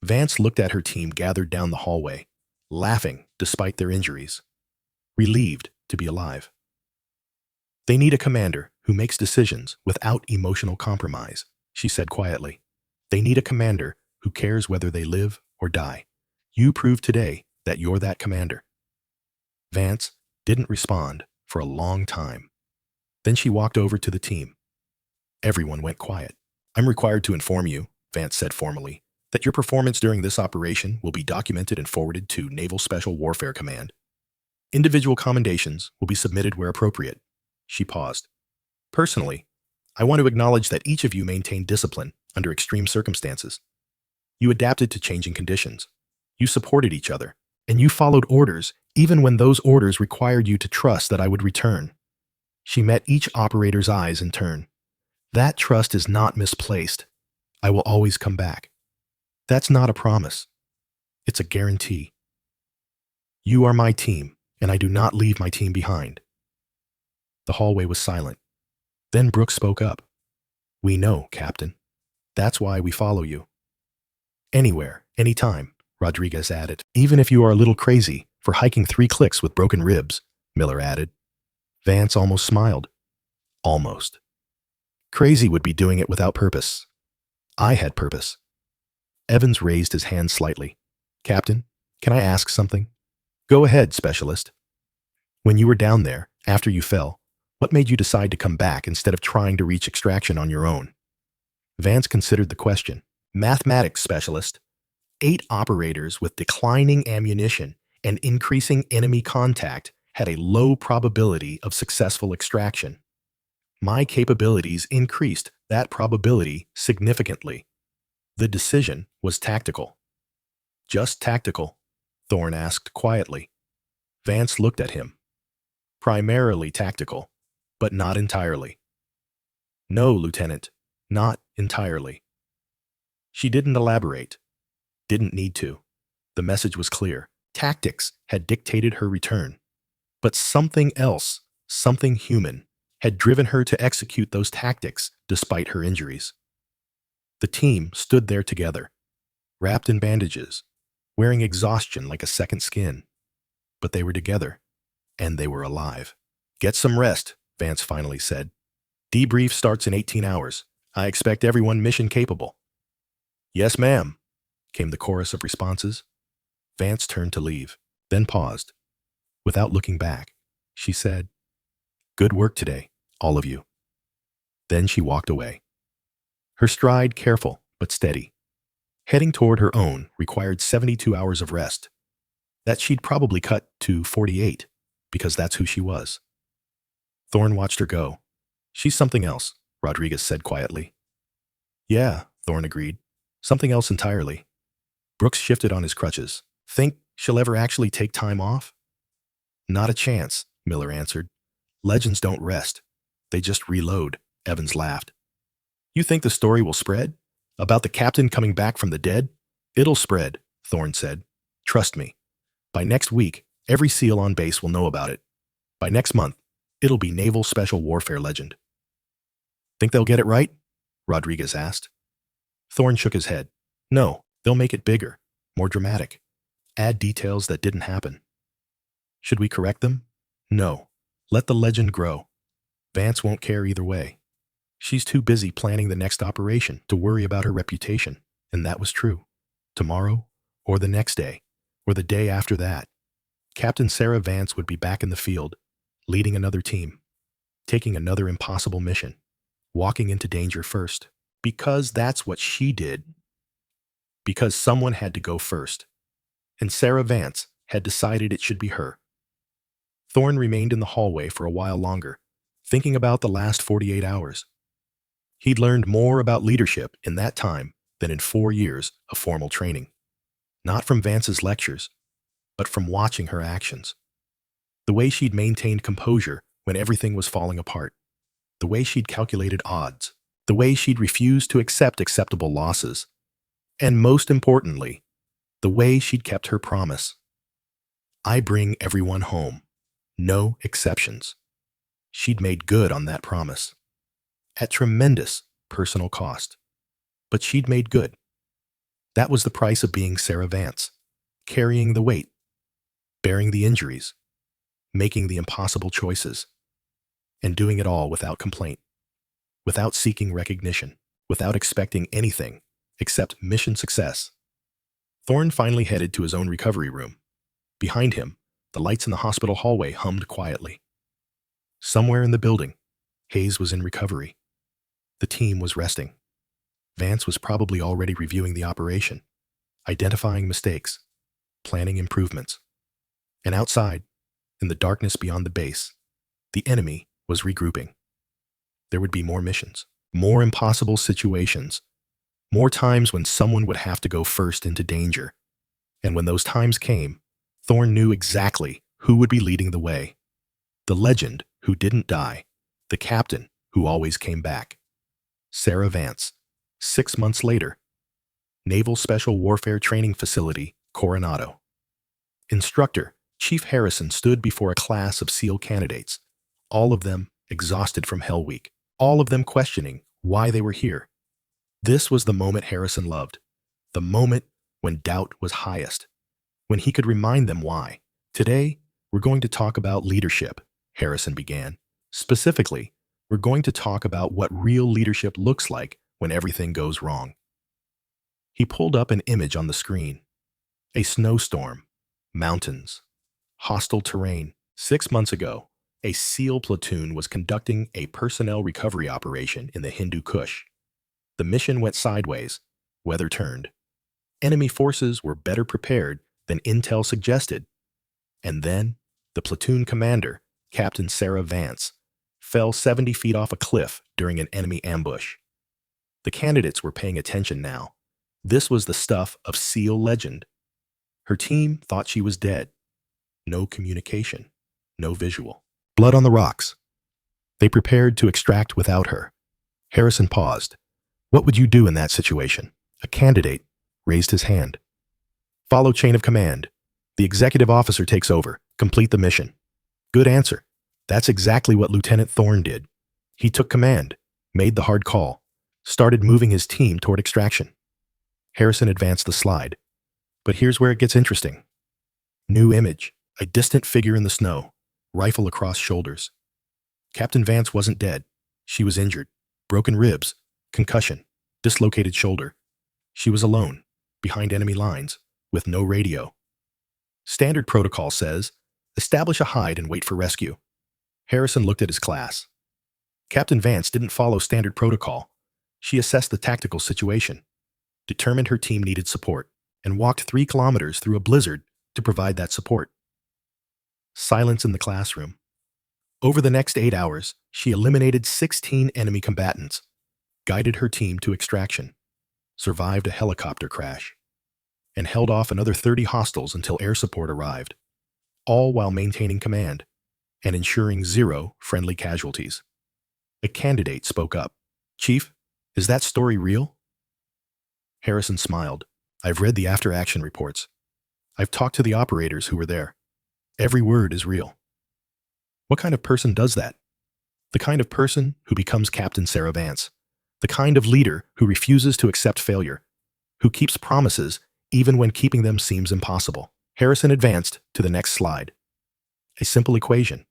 Vance looked at her team gathered down the hallway, laughing despite their injuries, relieved to be alive. They need a commander who makes decisions without emotional compromise, she said quietly. They need a commander who cares whether they live or die. You proved today that you're that commander. Vance didn't respond for a long time. Then she walked over to the team. Everyone went quiet. I'm required to inform you, Vance said formally, that your performance during this operation will be documented and forwarded to Naval Special Warfare Command. Individual commendations will be submitted where appropriate. She paused. Personally, I want to acknowledge that each of you maintained discipline under extreme circumstances. You adapted to changing conditions. You supported each other, and you followed orders even when those orders required you to trust that I would return. She met each operator's eyes in turn. That trust is not misplaced. I will always come back. That's not a promise. It's a guarantee. You are my team, and I do not leave my team behind. The hallway was silent. Then Brooks spoke up. We know, Captain. That's why we follow you. Anywhere, anytime, Rodriguez added. Even if you are a little crazy for hiking 3 clicks with broken ribs, Miller added. Vance almost smiled. Almost. Crazy would be doing it without purpose. I had purpose. Evans raised his hand slightly. Captain, can I ask something? Go ahead, Specialist. When you were down there, After you fell, what made you decide to come back instead of trying to reach extraction on your own? Vance considered the question. Mathematics specialist. 8 operators with declining ammunition and increasing enemy contact had a low probability of successful extraction. My capabilities increased that probability significantly. The decision was tactical. Just tactical? Thorne asked quietly. Vance looked at him. Primarily tactical, but not entirely. No, Lieutenant, not entirely. She didn't elaborate. Didn't need to. The message was clear. Tactics had dictated her return. But something else, something human, had driven her to execute those tactics despite her injuries. The team stood there together, wrapped in bandages, wearing exhaustion like a second skin. But they were together, and they were alive. Get some rest, Vance finally said. Debrief starts in 18 hours. I expect everyone mission capable. Yes, ma'am, came the chorus of responses. Vance turned to leave, then paused. Without looking back, she said, Good work today, all of you. Then she walked away. Her stride careful but steady. Heading toward her own required 72 hours of rest. That she'd probably cut to 48, because that's who she was. Thorne watched her go. She's something else, Rodriguez said quietly. Yeah, Thorne agreed. Something else entirely. Brooks shifted on his crutches. Think she'll ever actually take time off? Not a chance, Miller answered. Legends don't rest. They just reload, Evans laughed. You think the story will spread? About the captain coming back from the dead? It'll spread, Thorne said. Trust me. By next week, every SEAL on base will know about it. By next month, it'll be Naval Special Warfare legend. Think they'll get it right? Rodriguez asked. Thorne shook his head. No, they'll make it bigger, more dramatic. Add details that didn't happen. Should we correct them? No. Let the legend grow. Vance won't care either way. She's too busy planning the next operation to worry about her reputation, and that was true. Tomorrow, or the next day, or the day after that, Captain Sarah Vance would be back in the field, leading another team, taking another impossible mission, walking into danger first, because that's what she did. Because someone had to go first, and Sarah Vance had decided it should be her. Thorne remained in the hallway for a while longer, thinking about the last 48 hours. He'd learned more about leadership in that time than in 4 years of formal training. Not from Vance's lectures, but from watching her actions. The way she'd maintained composure when everything was falling apart. The way she'd calculated odds. The way she'd refused to accept acceptable losses. And most importantly, the way she'd kept her promise. I bring everyone home. No exceptions. She'd made good on that promise. At tremendous personal cost. But she'd made good. That was the price of being Sarah Vance. Carrying the weight. Bearing the injuries. Making the impossible choices. And doing it all without complaint. Without seeking recognition. Without expecting anything except mission success. Thorne finally headed to his own recovery room. Behind him, the lights in the hospital hallway hummed quietly. Somewhere in the building, Hayes was in recovery. The team was resting. Vance was probably already reviewing the operation, identifying mistakes, planning improvements. And outside, in the darkness beyond the base, the enemy was regrouping. There would be more missions, more impossible situations, more times when someone would have to go first into danger. And when those times came, Thorne knew exactly who would be leading the way. The legend who didn't die, the captain who always came back. Sarah Vance, 6 months later. Naval Special Warfare Training Facility, Coronado. Instructor, Chief Harrison stood before a class of SEAL candidates, all of them exhausted from Hell Week, all of them questioning why they were here. This was the moment Harrison loved, the moment when doubt was highest, when he could remind them why. Today, we're going to talk about leadership, Harrison began. Specifically, we're going to talk about what real leadership looks like when everything goes wrong. He pulled up an image on the screen. A snowstorm, mountains, hostile terrain. 6 months ago, A SEAL platoon was conducting a personnel recovery operation in the Hindu Kush. The mission went sideways. Weather turned. Enemy forces were better prepared than intel suggested. And then, the platoon commander, Captain Sarah Vance, fell 70 feet off a cliff during an enemy ambush. The candidates were paying attention now. This was the stuff of SEAL legend. Her team thought she was dead. No communication, no visual. Blood on the rocks. They prepared to extract without her. Harrison paused. What would you do in that situation? A candidate raised his hand. Follow chain of command. The executive officer takes over. Complete the mission. Good answer. That's exactly what Lieutenant Thorne did. He took command, made the hard call, started moving his team toward extraction. Harrison advanced the slide. But here's where it gets interesting. New image. A distant figure in the snow, rifle across shoulders. Captain Vance wasn't dead. She was injured. Broken ribs, concussion, dislocated shoulder. She was alone, behind enemy lines, with no radio. Standard protocol says, establish a hide and wait for rescue. Harrison looked at his class. Captain Vance didn't follow standard protocol. She assessed the tactical situation, determined her team needed support, and walked 3 kilometers through a blizzard to provide that support. Silence in the classroom. Over the next 8 hours, she eliminated 16 enemy combatants, guided her team to extraction, survived a helicopter crash, and held off another 30 hostiles until air support arrived, all while maintaining command and ensuring 0 friendly casualties. A candidate spoke up. Chief, is that story real? Harrison smiled. I've read the after-action reports. I've talked to the operators who were there. Every word is real. What kind of person does that? The kind of person who becomes Captain Sarah Vance. The kind of leader who refuses to accept failure. Who keeps promises even when keeping them seems impossible. Harrison advanced to the next slide. A simple equation.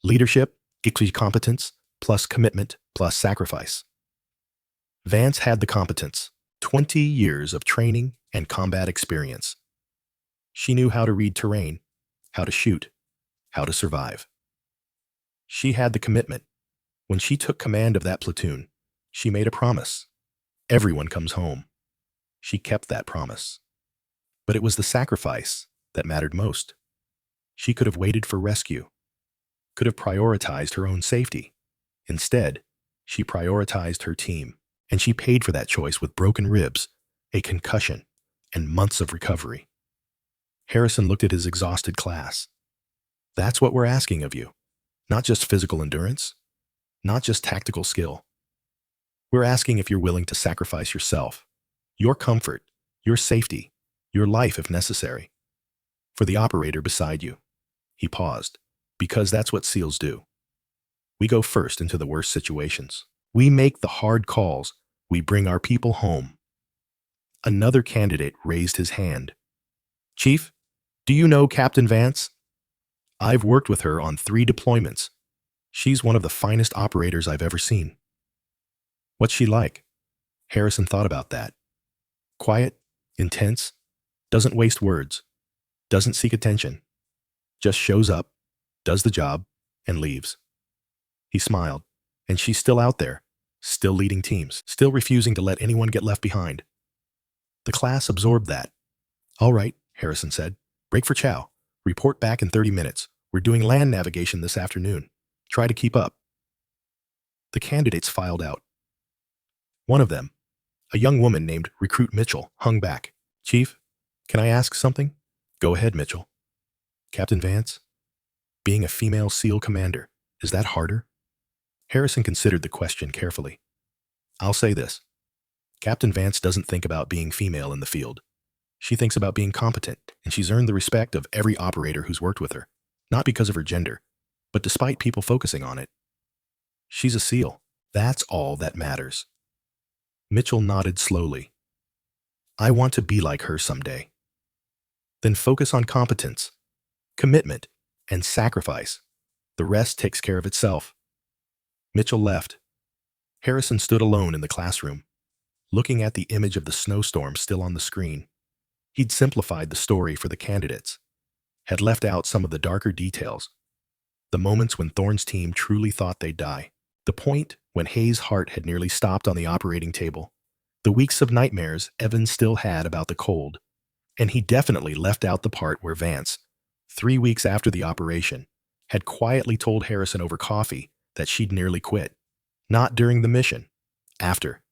Leadership equals competence plus commitment plus sacrifice. Vance had the competence, 20 years of training and combat experience. She knew how to read terrain, how to shoot, how to survive. She had the commitment. When she took command of that platoon, she made a promise. Everyone comes home. She kept that promise. But it was the sacrifice that mattered most. She could have waited for rescue, could have prioritized her own safety. Instead, she prioritized her team, and she paid for that choice with broken ribs, a concussion, and months of recovery. Harrison looked at his exhausted class. That's what we're asking of you. Not just physical endurance, not just tactical skill. We're asking if you're willing to sacrifice yourself, your comfort, your safety, your life if necessary, for the operator beside you. He paused, because that's what SEALs do. We go first into the worst situations. We make the hard calls. We bring our people home. Another candidate raised his hand. Chief, do you know Captain Vance? I've worked with her on 3 deployments. She's one of the finest operators I've ever seen. What's she like? Harrison thought about that. Quiet, intense, doesn't waste words, doesn't seek attention, just shows up, does the job, and leaves. He smiled, and she's still out there, still leading teams, still refusing to let anyone get left behind. The class absorbed that. All right, Harrison said. Break for chow. Report back in 30 minutes. We're doing land navigation this afternoon. Try to keep up. The candidates filed out. One of them, a young woman named Recruit Mitchell, hung back. Chief, can I ask something? Go ahead, Mitchell. Captain Vance, being a female SEAL commander, is that harder? Harrison considered the question carefully. I'll say this. Captain Vance doesn't think about being female in the field. She thinks about being competent, and she's earned the respect of every operator who's worked with her, not because of her gender, but despite people focusing on it. She's a SEAL. That's all that matters. Mitchell nodded slowly. I want to be like her someday. Then focus on competence, commitment, and sacrifice. The rest takes care of itself. Mitchell left. Harrison stood alone in the classroom, looking at the image of the snowstorm still on the screen. He'd simplified the story for the candidates, had left out some of the darker details, The moments when Thorne's team truly thought they'd die. The point when Hayes' heart had nearly stopped on the operating table. The weeks of nightmares Evans still had about the cold. And he definitely left out the part where Vance, 3 weeks after the operation, had quietly told Harrison over coffee that she'd nearly quit. Not during the mission. After.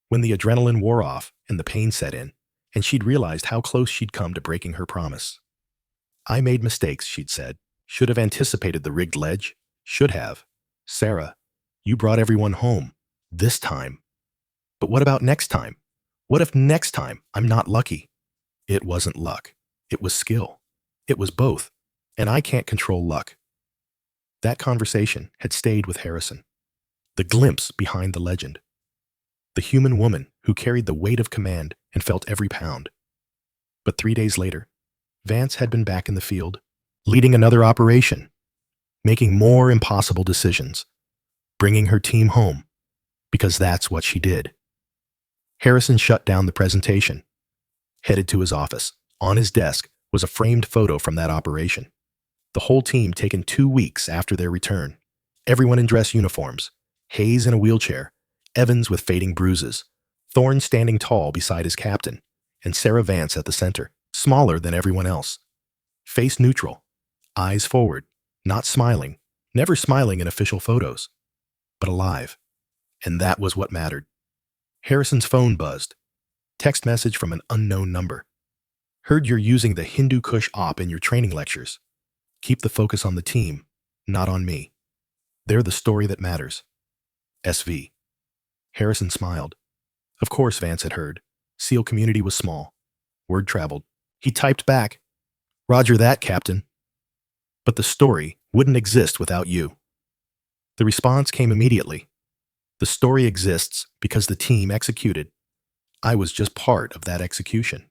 When the adrenaline wore off and the pain set in, and she'd realized how close she'd come to breaking her promise. I made mistakes, she'd said. Should have anticipated the rigged ledge. Should have. Sarah, you brought everyone home. This time. But what about next time? What if next time I'm not lucky? It wasn't luck. It was skill. It was both. And I can't control luck. That conversation had stayed with Harrison. The glimpse behind the legend. The human woman who carried the weight of command and felt every pound. But 3 days later, Vance had been back in the field, leading another operation, making more impossible decisions, bringing her team home, because that's what she did. Harrison shut down the presentation, headed to his office. On his desk was a framed photo from that operation. The whole team taken 2 weeks after their return. Everyone in dress uniforms, Hayes in a wheelchair, Evans with fading bruises, Thorne standing tall beside his captain, and Sarah Vance at the center, smaller than everyone else. Face neutral, eyes forward, not smiling, never smiling in official photos, but alive. And that was what mattered. Harrison's phone buzzed. Text message from an unknown number. Heard you're using the Hindu Kush op in your training lectures. Keep the focus on the team, not on me. They're the story that matters. SV. Harrison smiled. Of course Vance had heard. SEAL community was small. Word traveled. He typed back, Roger that, Captain. But the story wouldn't exist without you. The response came immediately. The story exists because the team executed. I was just part of that execution.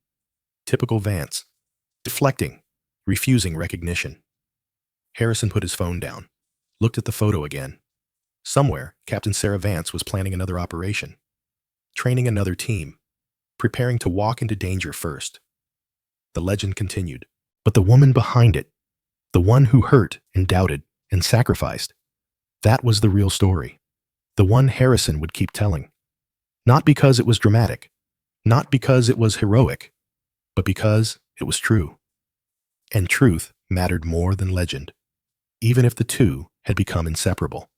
Typical Vance. Deflecting, refusing recognition. Harrison put his phone down, looked at the photo again. Somewhere, Captain Sarah Vance was planning another operation, training another team, preparing to walk into danger first. The legend continued. But the woman behind it, the one who hurt and doubted and sacrificed, that was the real story. The one Harrison would keep telling. Not because it was dramatic, not because it was heroic, but because it was true. And truth mattered more than legend, even if the two had become inseparable.